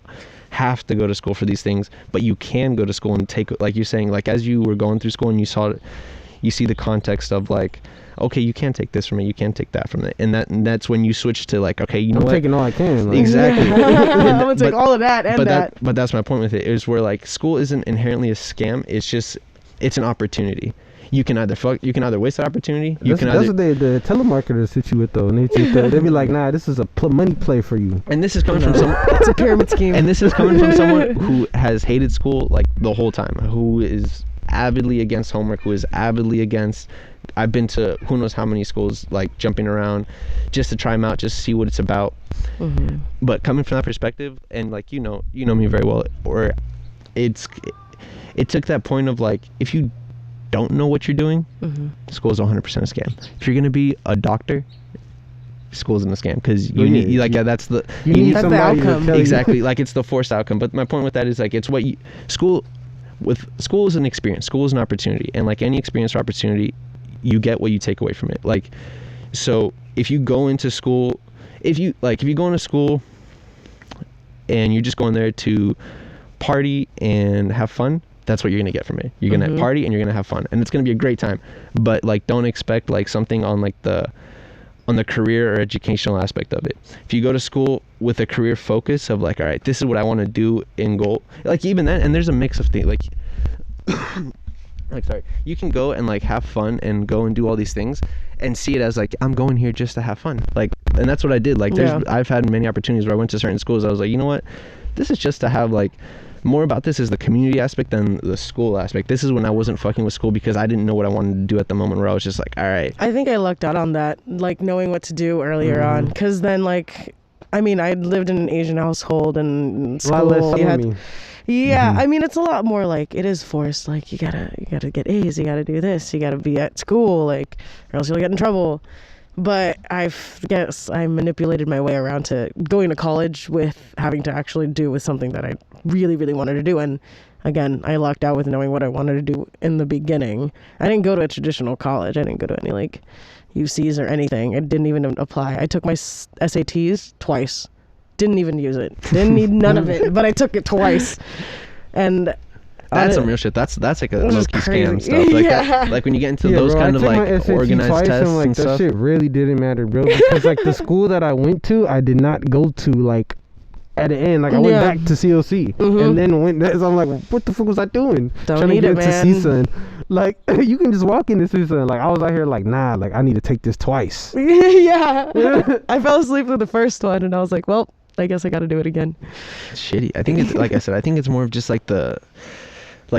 have to go to school for these things, but you can go to school and take, like you're saying, like as you were going through school and you see the context of like, okay, you can't take this from it, you can't take that from it, and that's when you switch to like, okay, you know I'm what, taking all I can. Like, exactly. I'm gonna take all of that and that. But that's my point with it, is where like school isn't inherently a scam. It's an opportunity. You can either waste that opportunity. That's what the telemarketers hit you with though. And they be like, nah, this is a money play for you. And this is coming from someone. It's a pyramid scheme. And this is coming from someone who has hated school like the whole time, who is avidly against homework, who is avidly against. I've been to who knows how many schools, like jumping around just to try them out, just to see what it's about. Mm-hmm. But coming from that perspective, and like you know me very well, or it took that point of like, if you don't know what you're doing, school is 100% a scam. If you're gonna be a doctor, school isn't a scam, because you need that's the You need That's the somebody to outcome. tell you. exactly, like it's the forced outcome. But my point with that is like, it's what school is an experience. School is an opportunity, and like any experience or opportunity, you get what you take away from it. Like, so if you go into school, if you go into school and you're just going there to party and have fun, that's what you're gonna get from it. You're gonna party and you're gonna have fun, and it's gonna be a great time. But like, don't expect like something on like the career or educational aspect of it. If you go to school with a career focus of like, all right, this is what I want to do in goal, like even then, and there's a mix of things like like, sorry, you can go and like have fun and go and do all these things and see it as like, I'm going here just to have fun. Like, and that's what I did. Like, I've had many opportunities where I went to certain schools. I was like, you know what, this is just to have like, more about this is the community aspect than the school aspect. This is when I wasn't fucking with school because I didn't know what I wanted to do at the moment, where I was just like, all right. I think I lucked out on that, like knowing what to do earlier on, because then like, I mean, I lived in an Asian household and school. I mean, it's a lot more like, it is forced. Like, you gotta get A's, you gotta do this, you gotta be at school, like, or else you'll get in trouble. But I guess I manipulated my way around to going to college with having to actually do with something that I really, really wanted to do. And again, I lucked out with knowing what I wanted to do in the beginning. I didn't go to a traditional college. I didn't go to any like UCs or anything. I didn't even apply. I took my SATs twice. Didn't even use it. Didn't need none of it, but I took it twice. And that's some real shit. That's like a low-key scam stuff. Like that, like when you get into those kind of like organized tests like, and that stuff. Shit really didn't matter, bro. Because like the school that I went to, I did not go to like at the end. Like I went back to COC and then went. So I'm like, what the fuck was I doing? Trying to get into CSUN. Like you can just walk into CSUN. Like I was out here like, nah. Like I need to take this twice. I fell asleep with the first one, and I was like, well, I guess I got to do it again. Shitty. I think it's like I said. I think it's more of just like the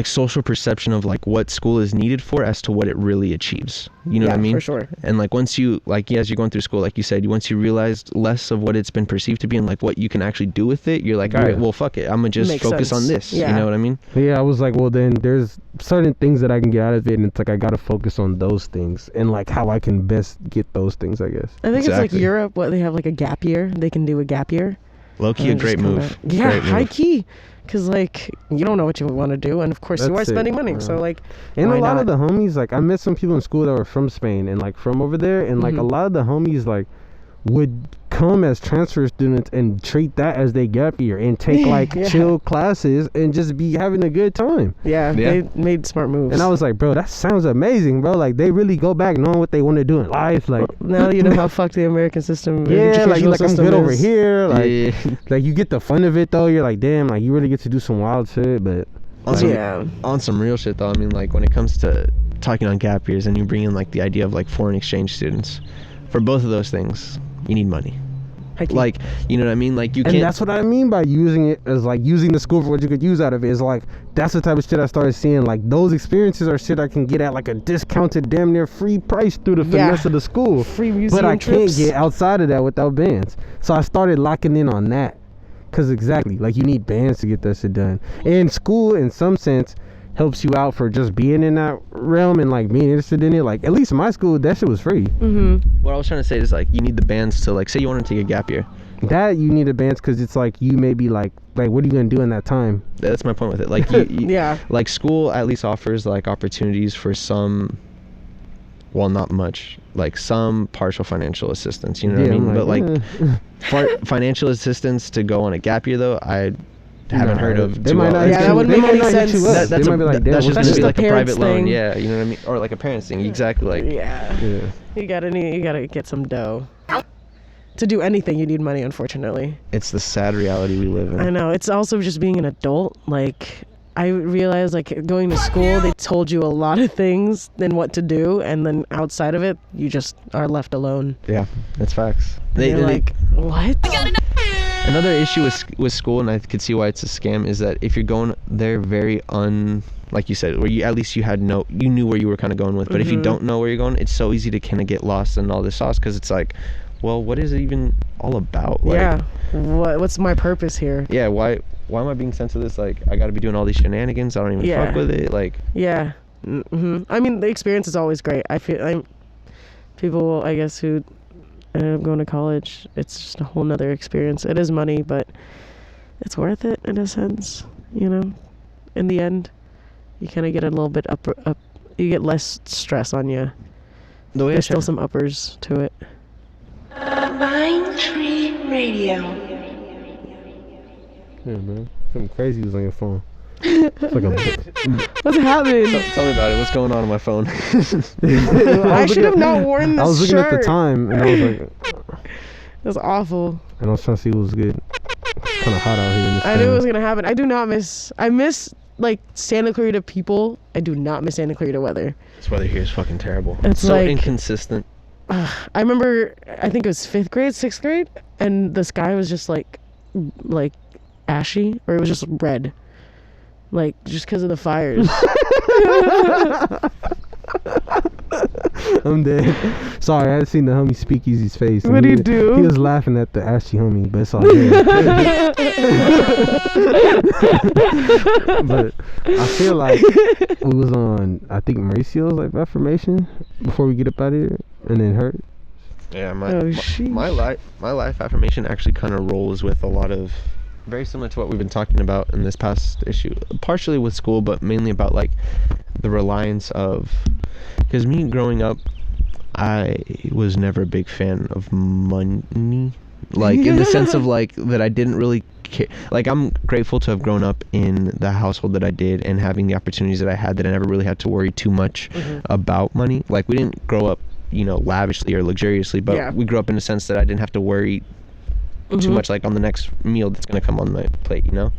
social perception of like what school is needed for as to what it really achieves. You know what I mean? For sure. And like once you like, as you're going through school, like you said, once you realize less of what it's been perceived to be and like what you can actually do with it, you're like, all right, well, fuck it. I'm gonna just focus on this. You know what I mean? Yeah, I was like, well, then there's certain things that I can get out of it, and it's like I gotta focus on those things and like how I can best get those things, I guess. I think it's like Europe. What, they have like a gap year. They can do a gap year. Low key, a great move. High key. Because, like, you don't know what you want to do. And, of course, you are spending money. So, like, and a lot of the homies, like, I met some people in school that were from Spain and, like, from over there. And, like, a lot of the homies, like, would come as transfer students and treat that as their gap year and take, like, chill classes and just be having a good time. They made smart moves. And I was like, bro, that sounds amazing, bro. Like, they really go back knowing what they want to do in life. Like, now you know how fucked the American system like I'm good over here. Like, like, you get the fun of it, though. You're like, damn, like, you really get to do some wild shit, but... On some real shit, though, I mean, like, when it comes to talking on gap years and you bring in, like, the idea of, like, foreign exchange students, for both of those things, you need money. Like, you know what I mean? Like, you can't... And that's what I mean by using it as, like, using the school for what you could use out of it. Is like, that's the type of shit I started seeing. Like, those experiences are shit I can get at, like, a discounted, damn near free price through the finesse of the school. Free museum But I trips. can't get outside of that without bands. So I started locking in on that. Because exactly, like, you need bands to get that shit done. And school, in some sense, helps you out for just being in that realm and, like, being interested in it. Like, at least in my school, that shit was free. What I was trying to say is, like, you need the bands to, like, say you want to take a gap year. That you need a bands because it's like you may be like what are you gonna do in that time? That's my point with it. Like, like, school at least offers, like, opportunities for some, well, not much, like, some partial financial assistance. You know what I mean? But like, financial assistance to go on a gap year, though, I haven't heard of. They might not. That wouldn't make any sense. That's just gonna be like a private loan. Thing. Yeah, you know what I mean? Or like a parents thing. Exactly. Like, you gotta get some dough. To do anything, you need money, unfortunately. It's the sad reality we live in. I know. It's also just being an adult. Like, I realized, like, going to school, they told you a lot of things and what to do, and then outside of it, you just are left alone. Yeah, that's facts. You're like, what? Another issue with school, and I could see why it's a scam, is that if you're going there very like you said, where you at least you knew where you were kind of going with, but if you don't know where you're going, it's so easy to kind of get lost in all this sauce, because it's like, well, what is it even all about? Like, what's my purpose here? Yeah, why am I being sent to this? Like, I gotta be doing all these shenanigans, I don't even fuck with it, like... I mean, the experience is always great. I feel people, I guess, who ended up going to college, it's just a whole nother experience. It is money, but it's worth it in a sense, you know? In the end, you kind of get a little bit up, you get less stress on you. There's still some uppers to it. Mind Tree Radio. Yeah, man. Something crazy was on your phone. It's like a. What's happening? Tell me about it. What's going on my phone? I should have not worn this I was looking at the shirt. time and I was like, It was awful. and I was trying to see what was good. It's kind of hot out here in this I knew it town. was gonna happen. I miss like Santa Clarita people. I do not miss Santa Clarita weather. This weather here is fucking terrible. It's so like- inconsistent. I remember, I think it was 5th grade, 6th grade, and the sky was just like ashy, or it was just red, like just because of the fires. I'm dead. Sorry, I had seen the homie Speakeasy's face. and What'd he he- do? He was laughing at the ashy homie, but it's all good. But I feel like we was on, I think Mauricio's like affirmation before we get up out of here, and then hurt. Yeah, sheesh. my life affirmation actually kind of rolls with a lot of very similar to what we've been talking about in this past issue, partially with school, but mainly about like the reliance of, because me growing up, I was never a big fan of money, like in the sense of like that I didn't really care. Like, I'm grateful to have grown up in the household that I did and having the opportunities that I had, that I never really had to worry too much about money. Like, we didn't grow up, you know, lavishly or luxuriously, but Yeah. we grew up in a sense that I didn't have to worry too much, like on the next meal that's gonna come on my plate, you know.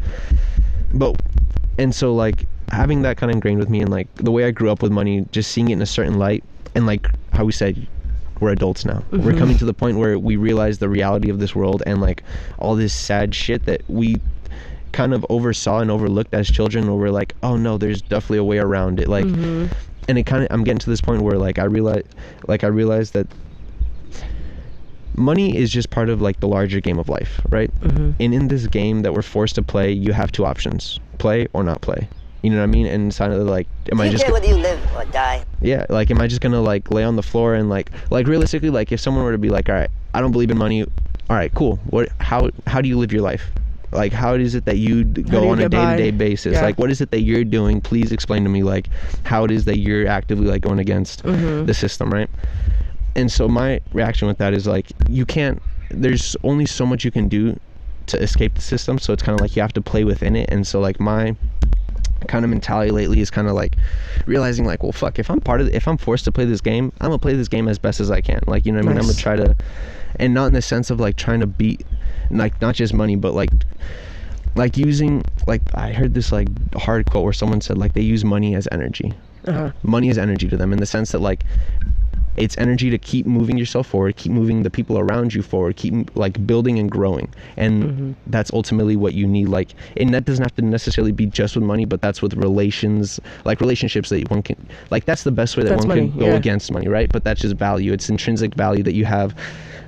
But and so like having that kind of ingrained with me, and like the way I grew up with money, just seeing it in a certain light, and like how we said, we're adults now. We're coming to the point where we realize the reality of this world and like all this sad shit that we kind of oversaw and overlooked as children, where we're like, oh no, there's definitely a way around it, like and it kind of, I'm getting to this point where like I realize that money is just part of like the larger game of life, right? And in this game that we're forced to play, you have two options: play or not play. You know what I mean? And it's kind of like, am I You just care whether you live or die. yeah, like, am I just gonna like lay on the floor and like realistically, like if someone were to be like, all right, I don't believe in money, all right, cool, what, how do you live your life? Like, how is it that you do go you on a get by? day-to-day basis? Yeah. Like, what is it that you're doing? Please explain to me like how it is that you're actively like going against the system, right? And so my reaction with that is like, you can't, there's only so much you can do to escape the system, so it's kind of like you have to play within it. And so like my kind of mentality lately is kind of like realizing like, well, fuck, if I'm forced to play this game, I'm gonna play this game as best as I can, like, you know what I mean? I'm gonna try to, and not in the sense of like trying to beat like not just money, but like using, like, I heard this like hard quote where someone said like they use money as energy. Money is energy to them, in the sense that like it's energy to keep moving yourself forward, keep moving the people around you forward, keep like building and growing. And that's ultimately what you need. Like, and that doesn't have to necessarily be just with money, but that's with relationships that one can, like, that's the best way that That's one can money, go yeah. against money, right? But that's just value. It's intrinsic value that you have,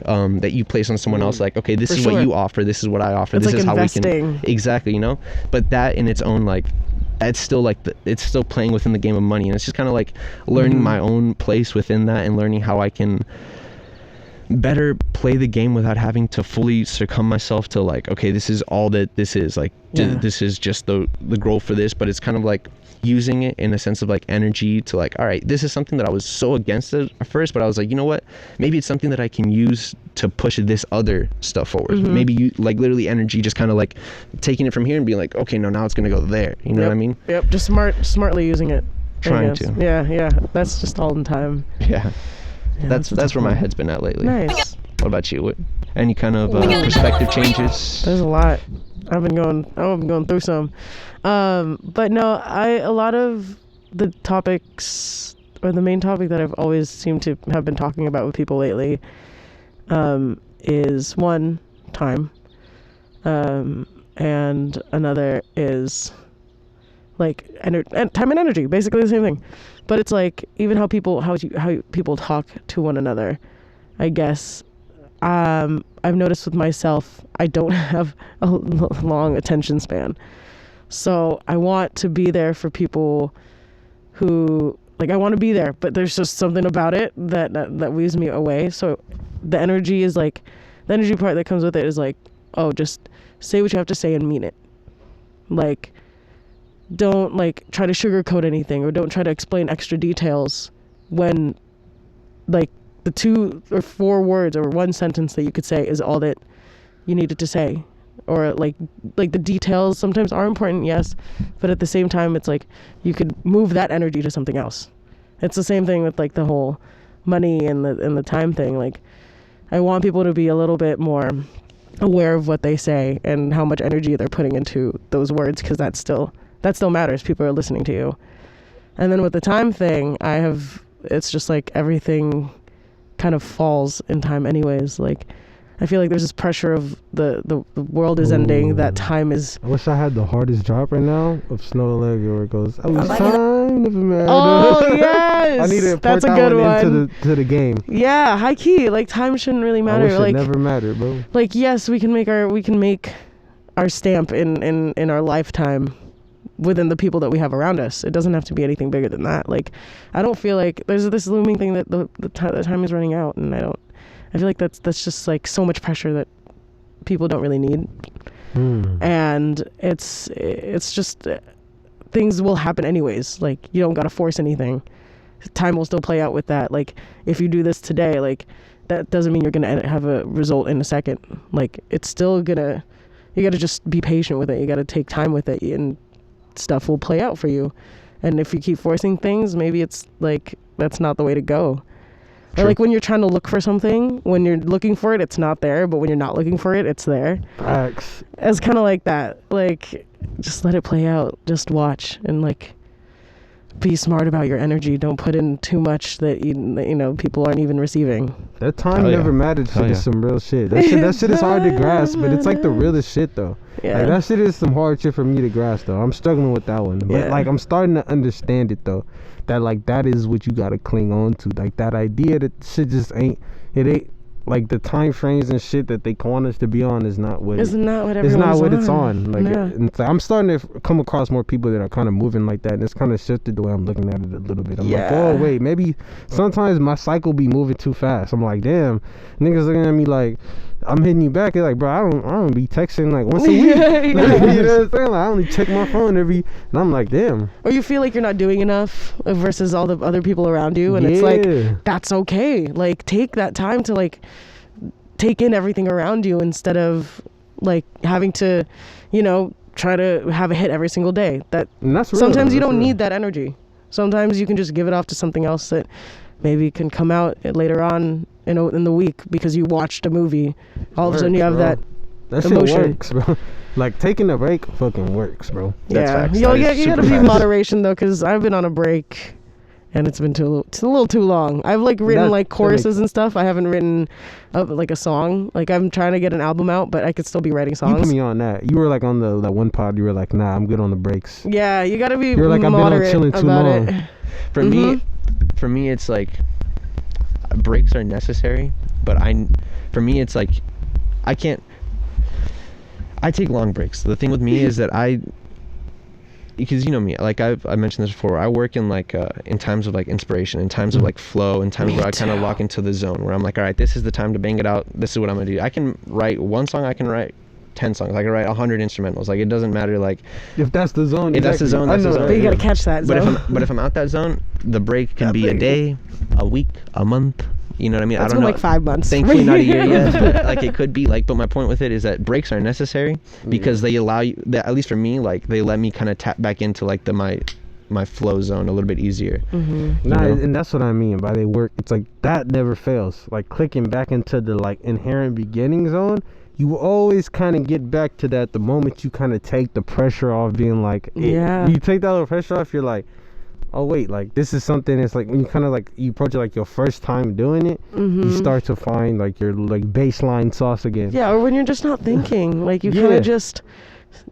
that you place on someone else. Like, okay, this For is sure. what you offer, this is what I offer, It's this like is how we investing. can, exactly, you know. But that in its own, like, it's still like it's still playing within the game of money, and it's just kind of like learning my own place within that, and learning how I can better play the game without having to fully succumb myself to like, okay, this is all that this is, like, this is just the goal for this. But it's kind of like using it in a sense of like energy to like, all right, this is something that I was so against it at first, but I was like, you know what, maybe it's something that I can use to push this other stuff forward. Maybe you like literally energy, just kind of like taking it from here and being like, okay, no, now it's gonna go there, you know what I mean? Yep, just smartly using it. I Trying guess. to. Yeah, that's just all in time. Yeah, Yeah, that's what it's where my for. head's been at lately. Nice. What about you? What, any kind of perspective changes? There's a lot. I've been going through some. But no, a lot of the topics, or the main topic that I've always seemed to have been talking about with people lately, is one, time, and another is like and time and energy, basically the same thing. But it's like even how people talk to one another, I guess. I've noticed with myself, I don't have a long attention span. So I want to be there for people who, like, I want to be there, but there's just something about it that weaves me away. So the energy is like, the energy part that comes with it is like, oh, just say what you have to say and mean it. Like, don't like try to sugarcoat anything, or don't try to explain extra details when like the 2 or 4 words or one sentence that you could say is all that you needed to say. or like the details sometimes are important, yes, but at the same time it's like you could move that energy to something else. It's the same thing with like the whole money and the time thing. Like I want people to be a little bit more aware of what they say and how much energy they're putting into those words, because that still matters. People are listening to you. And then with the time thing, it's just like everything kind of falls in time anyways. Like I feel like there's this pressure of the world is ending, that time is... I wish I had the hardest drop right now of Snow Leg, where it goes, oh, time never matter. Oh, yes! I need to That's put a that good one into the game. Yeah, high key. Like, time shouldn't really matter. I wish like, it never mattered, bro. Like, yes, we can make our stamp in our lifetime within the people that we have around us. It doesn't have to be anything bigger than that. Like, I don't feel like there's this looming thing that the time is running out, and I feel like that's just like so much pressure that people don't really need. And it's just things will happen anyways. Like you don't gotta force anything. Time will still play out with that. Like if you do this today, like that doesn't mean you're gonna have a result in a second. Like it's still you gotta just be patient with it. You gotta take time with it, and stuff will play out for you. And if you keep forcing things, maybe it's like that's not the way to go. Or like when you're trying to look for something, when you're looking for it, it's not there. But when you're not looking for it, it's there. Facts. It's kind of like that. Like, just let it play out. Just watch and like be smart about your energy. Don't put in too much that you know people aren't even receiving. That time never mattered shit is some real shit. That shit is hard to grasp, but it's like the realest shit though. Yeah. Like, that shit is some hard shit for me to grasp though. I'm struggling with that one. But like I'm starting to understand it though. That like that is what you gotta cling on to. Like that idea that shit just ain't like the time frames and shit that they want us to be on is not what it's not what it's on. Like and so I'm starting to come across more people that are kind of moving like that, and it's kind of shifted the way I'm looking at it a little bit. I'm like, oh wait, maybe sometimes my cycle be moving too fast. I'm like, damn, niggas looking at me like I'm hitting you back. It's like, bro, I don't be texting like once a week. You know what I'm saying? Like I only check my phone and I'm like, damn. Or you feel like you're not doing enough versus all the other people around you, and it's like that's okay. Like take that time to like take in everything around you instead of like having to, try to have a hit every single day. That's sometimes you don't need that energy. Sometimes you can just give it off to something else that maybe can come out later on in the week because you watched a movie. All of a sudden you have that emotion. Shit works, bro. Like taking a break fucking works, bro. That's facts. You gotta be in moderation though, because I've been on a break and it's been a little too long. I've like written like choruses and stuff. I haven't written like a song. Like I'm trying to get an album out, but I could still be writing songs. You put me on that. You were like on that one pod. You were like, nah, I'm good on the breaks. Yeah, you gotta be. You're like, I've been on chilling too long. For me, it's like breaks are necessary, but for me, it's like I take long breaks. The thing with me is that because you know me, like I mentioned this before, I work in like in times of like inspiration, in times of like flow, in times where I kind of lock into the zone where I'm like, all right, this is the time to bang it out. This is what I'm gonna do. I can write one song, I can write 10 songs, I can write 100 instrumentals. Like it doesn't matter. Like if that's the zone, that's the zone. But you gotta catch that zone. But if I'm out that zone, the break can be a day, a week, a month. You know what I mean? That's I don't know. Like 5 months. Thankfully, not a year yet. But like it could be like. But my point with it is that breaks are necessary because they allow you. At least for me, like they let me kind of tap back into like my flow zone a little bit easier. And that's what I mean by they work. It's like that never fails. Like clicking back into the like inherent beginning zone. You always kind of get back to that the moment you kind of take the pressure off being like, you take that little pressure off, you're like, oh wait, like this is something. It's like when you kind of like you approach it like your first time doing it, you start to find like your like baseline sauce again. Yeah, or when you're just not thinking, like you kind of just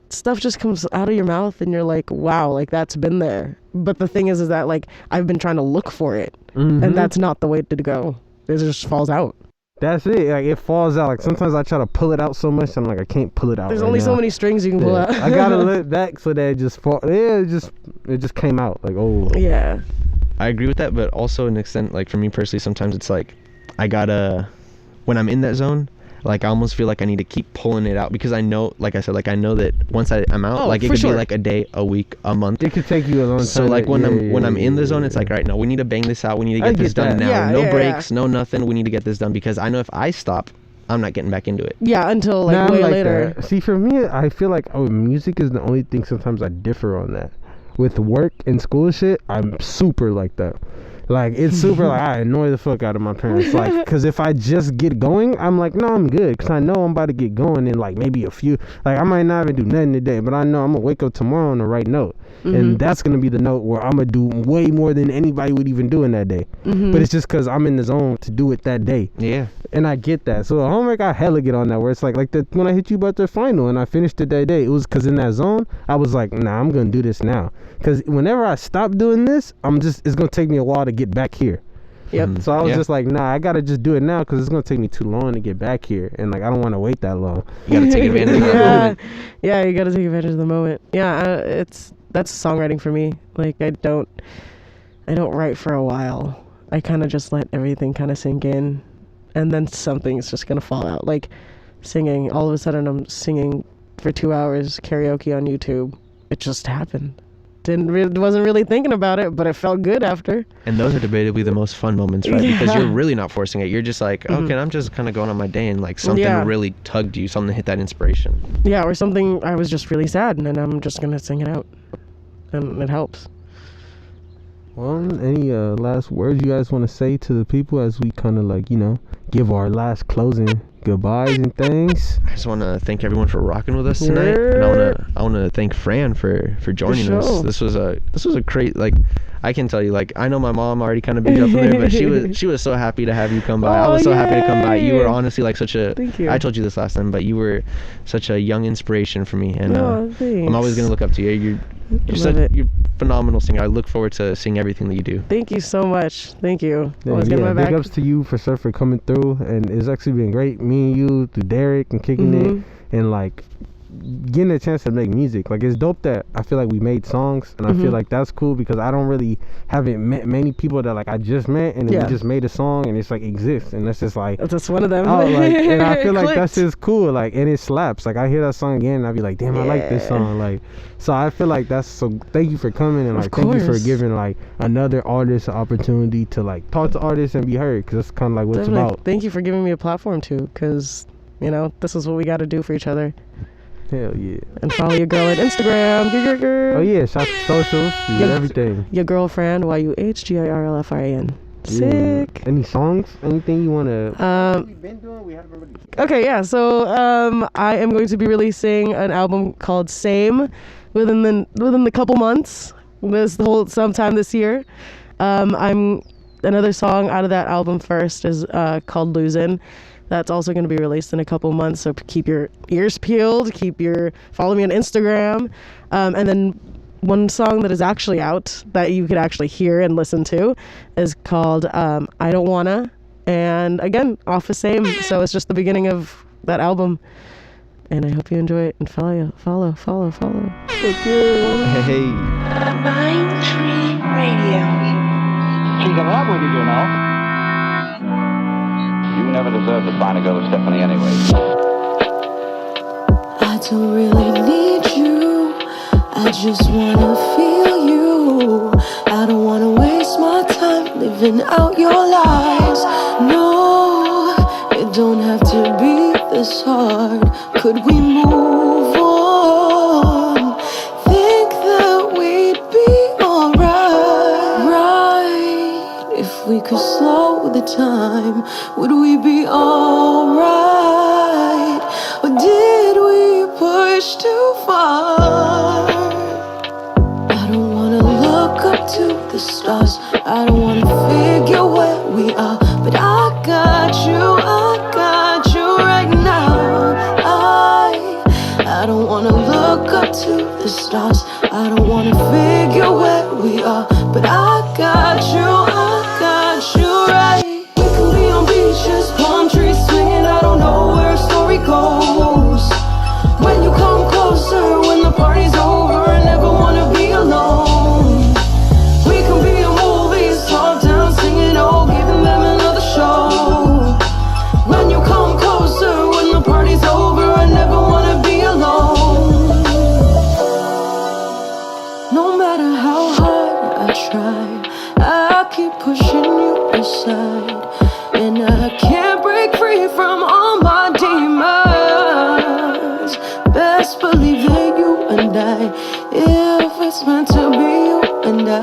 stuff just comes out of your mouth and you're like, wow, like that's been there. But the thing is that like I've been trying to look for it, and that's not the way to go. It just falls out. That's it. Like it falls out. Like sometimes I try to pull it out so much, I'm like I can't pull it out. There's only so many strings you can pull out. I gotta let it back so that it just fall. Yeah, it just came out. Like yeah. I agree with that, but also in an extent, like for me personally, sometimes it's like I gotta when I'm in that zone. Like I almost feel like I need to keep pulling it out because I know, like I said, like I know that once I'm out, like it could be like a day, a week, a month. It could take you a long time. So like when I'm in the zone, it's like, all right, no, we need to bang this out. We need to get this done now. No breaks, no nothing. We need to get this done because I know if I stop, I'm not getting back into it. Yeah, until like Nah, I'm way like later. that. See, for me, I feel like music is the only thing sometimes I differ on that. With work and school shit, I'm super like that. Like, it's super like I annoy the fuck out of my parents. Like, because if I just get going, I'm like, no, I'm good. Because I know I'm about to get going in like maybe a few. Like, I might not even do nothing today, but I know I'm going to wake up tomorrow on the right note. And that's going to be the note where I'm going to do way more than anybody would even do in that day. But it's just because I'm in the zone to do it that day. Yeah. And I get that. So homework, I hella get on that where it's like when I hit you about the final and I finished it that day, it was because in that zone, I was like, nah, I'm going to do this now. Because whenever I stop doing this, it's going to take me a while to get back here. Yep. So I was just like, nah, I got to just do it now because it's going to take me too long to get back here. And like, I don't want to wait that long. You got to take advantage of that moment. Yeah, you got to take advantage of the moment. Yeah, that's songwriting for me. Like, I don't write for a while. I kind of just let everything kind of sink in, and then something's just gonna fall out. Like singing, all of a sudden I'm singing for 2 hours karaoke on YouTube. It just happened. Wasn't really thinking about it, but it felt good after. And those are debatably the most fun moments, right? Because you're really not forcing it. You're just like, okay, I'm just kind of going on my day, and like something really tugged you, something hit that inspiration. Yeah, or something, I was just really sad, and then I'm just gonna sing it out, and it helps. Well, any last words you guys want to say to the people as we kind of like, give our last closing goodbyes and things? I just want to thank everyone for rocking with us tonight, and I want to thank Fran for joining us. This was a great, like, I can tell you, like, I know my mom already kind of beat up on there, but she was so happy to have you come by. I was so happy to come by. You were honestly like such a, thank you. I told you this last time, but you were such a young inspiration for me, and thanks. I'm always gonna look up to you. You're a phenomenal singer. I look forward to seeing everything that you do. Thank you so much. Thank you. Yeah, big ups to you for coming through, and it's actually been great. Me and you through Derek and kicking it, and like getting a chance to make music. Like, it's dope that I feel like we made songs, and I feel like that's cool because I haven't met many people that like I just met, and then we just made a song and it's like exists, and that's just like that's one of them. And I feel like that's just cool, like, and it slaps. Like, I hear that song again and I be like, damn, I like this song. Like, so I feel like that's so. Thank you for coming, and like thank you for giving like another artist an opportunity to like talk to artists and be heard, because that's kind of like what it's about. Thank you for giving me a platform too, because this is what we got to do for each other. Hell yeah. And follow your girl at Instagram. Oh yeah, shout to socials, everything. Your girl Fran, YUHGIRLFRAN. Sick. Yeah. Any songs? Anything you wanna? We've been doing. We haven't really. Okay, yeah. So I am going to be releasing an album called Same within the couple months. Sometime this year. Another song out of that album first is called Losing. That's also going to be released in a couple months, so keep your ears peeled. Follow me on Instagram. And then one song that is actually out that you could actually hear and listen to is called I Don't Wanna. And again, off of Same. So it's just the beginning of that album. And I hope you enjoy it, and follow. Okay. Hey. Mind Tree Radio. She's in love with you, You never deserved to find a girl of Stephanie anyway. I don't really need you. I just wanna feel you. I don't wanna waste my time living out your lies. No, it don't have to be this hard. Could we move on? Think that we'd be alright. Right, if we could slow the time, would we be alright? Or did we push too far? I don't wanna look up to the stars. I don't wanna figure where we are. But I got you right now. I don't wanna look up to the stars. I don't wanna figure where we are. But I got you right. We could be on beaches, palm trees swinging. I don't know where a story goes. When you come closer, when the party's over, I never wanna be alone. We could be a movie, top down singing, oh, giving them another show. When you come closer, when the party's over, I never wanna be alone. No matter how hard I try, I keep pushing right. If it's meant to be you and I,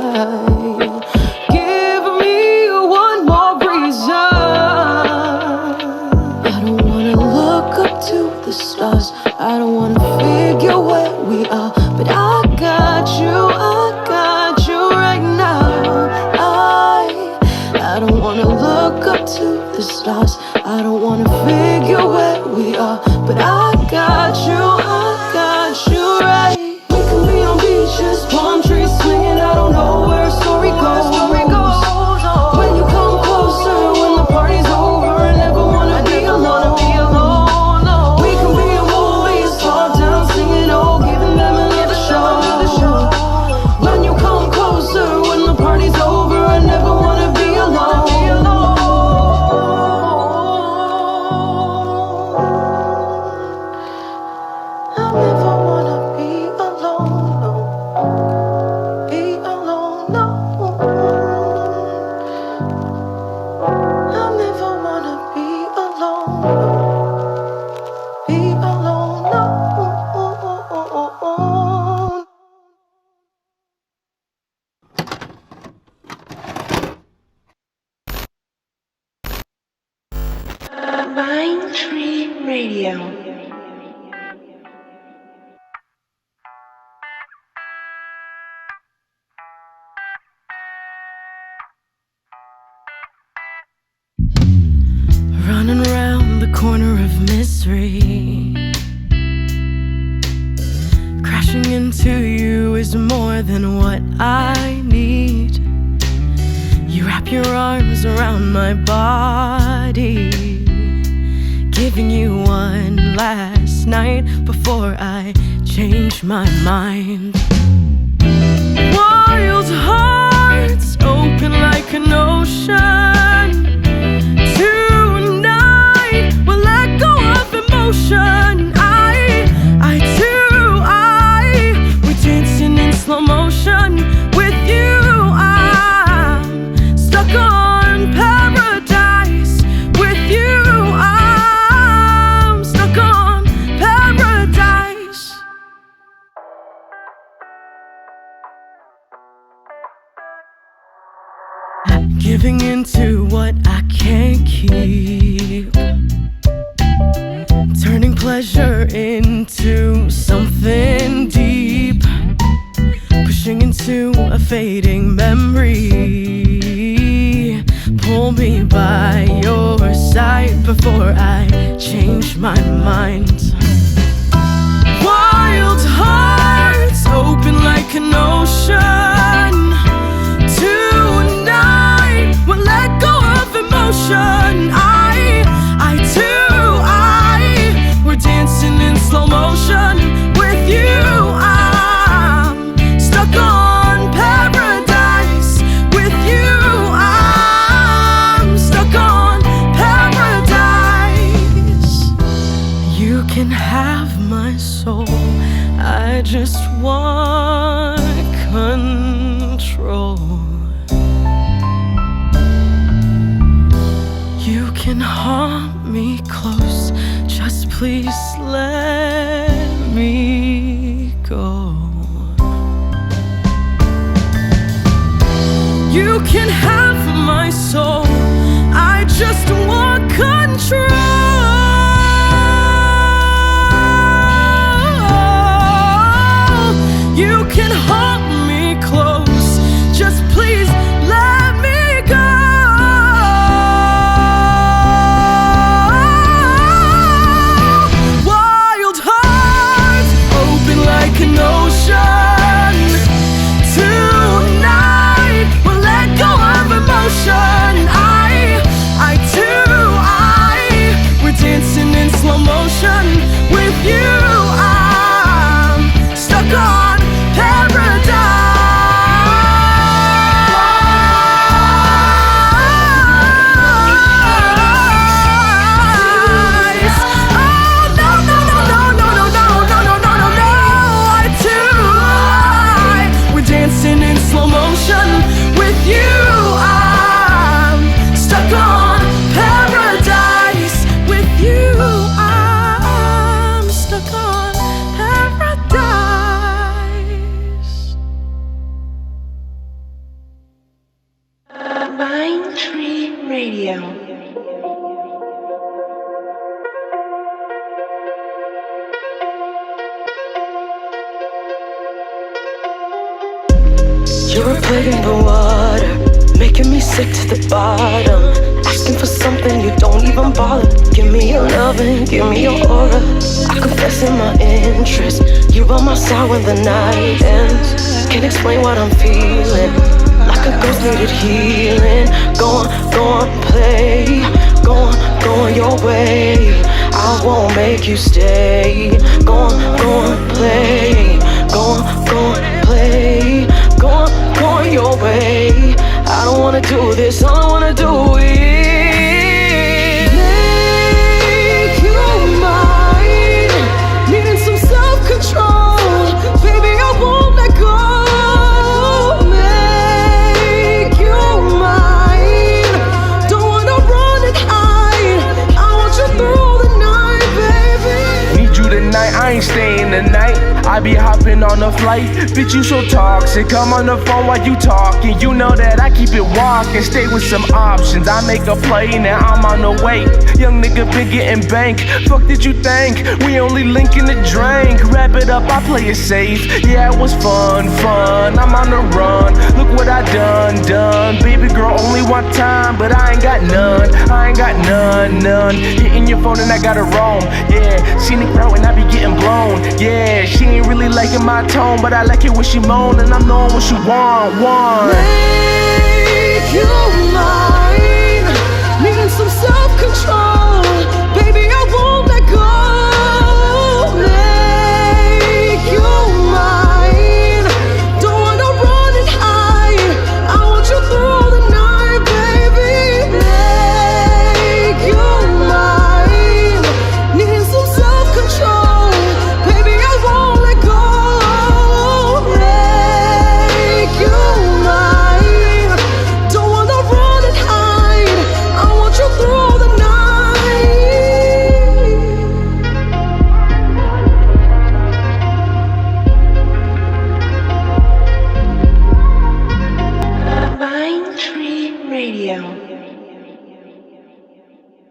give me one more reason. I don't wanna look up to the stars, I don't wanna figure where we are, but I got you right now. I don't wanna look up to the stars, I don't wanna figure where we are, but I got you right. We can be on beaches, palm trees swinging, I don't know where a story goes. When you come closer, when the party's over, I never wanna be alone. We can be in movies, fall down singing, oh, giving them another show. When you come closer, when the party's over, I never wanna be alone. I never wanna be alone, no. Be alone, no. I never wanna be alone, no. Be alone, no. Mind Tree Radio. Running around the corner of misery, crashing into you is more than what I need. You wrap your arms around my body, giving you one last night before I change my mind. Wild hearts open like an ocean. Tonight we'll let go of emotion. We're dancing in slow motion with you. I'm stuck on paradise with you. I'm stuck on paradise. Giving into what I can't keep, turning pleasure into something deep, pushing into a fading memory. Pull me by your side before I change my mind. Wild hearts open like an ocean. Tonight we'll let go of emotion. We're dancing in slow motion with you. I'm stuck on paradise with you. I'm stuck on paradise. You can have my soul, I just want control. You can haunt me close, just please let me go. You can have my soul, I just want control. You can haunt me close, just please let me go. Wild You're a plague in the water, making me sick to the bottom. Asking for something you don't even bother. Give me your loving, give me your aura. I confess in my interest. You're on my side when the night ends. Can't explain what I'm feeling. Like a ghost needed healing. Go on, play. Go on your way. I won't make you stay. Go on, play. Go on, play. Go on your way. I don't wanna do this, all I wanna do is make you mine. Needing some self-control, baby, I won't let go. Make you mine. Don't wanna run and hide. I want you through the night, baby. Need you tonight, I ain't staying the night. I be hopping on a flight, bitch you so toxic. I'm on the phone while you talking. You know that I keep it walking, stay with some options. I make a play, now I'm on the way. Young nigga been getting bank. Fuck did you think? We only linking the drink. Wrap it up, I play it safe. Yeah, it was fun. I'm on the run. Look what I done. Baby girl, only one time, but I ain't got none. None. Hitting your phone and I got it wrong. Yeah, scenic route and I be getting blown. Yeah, she ain't really liking my tone, but I like it when she moan and I'm knowing what she want. Make you mine.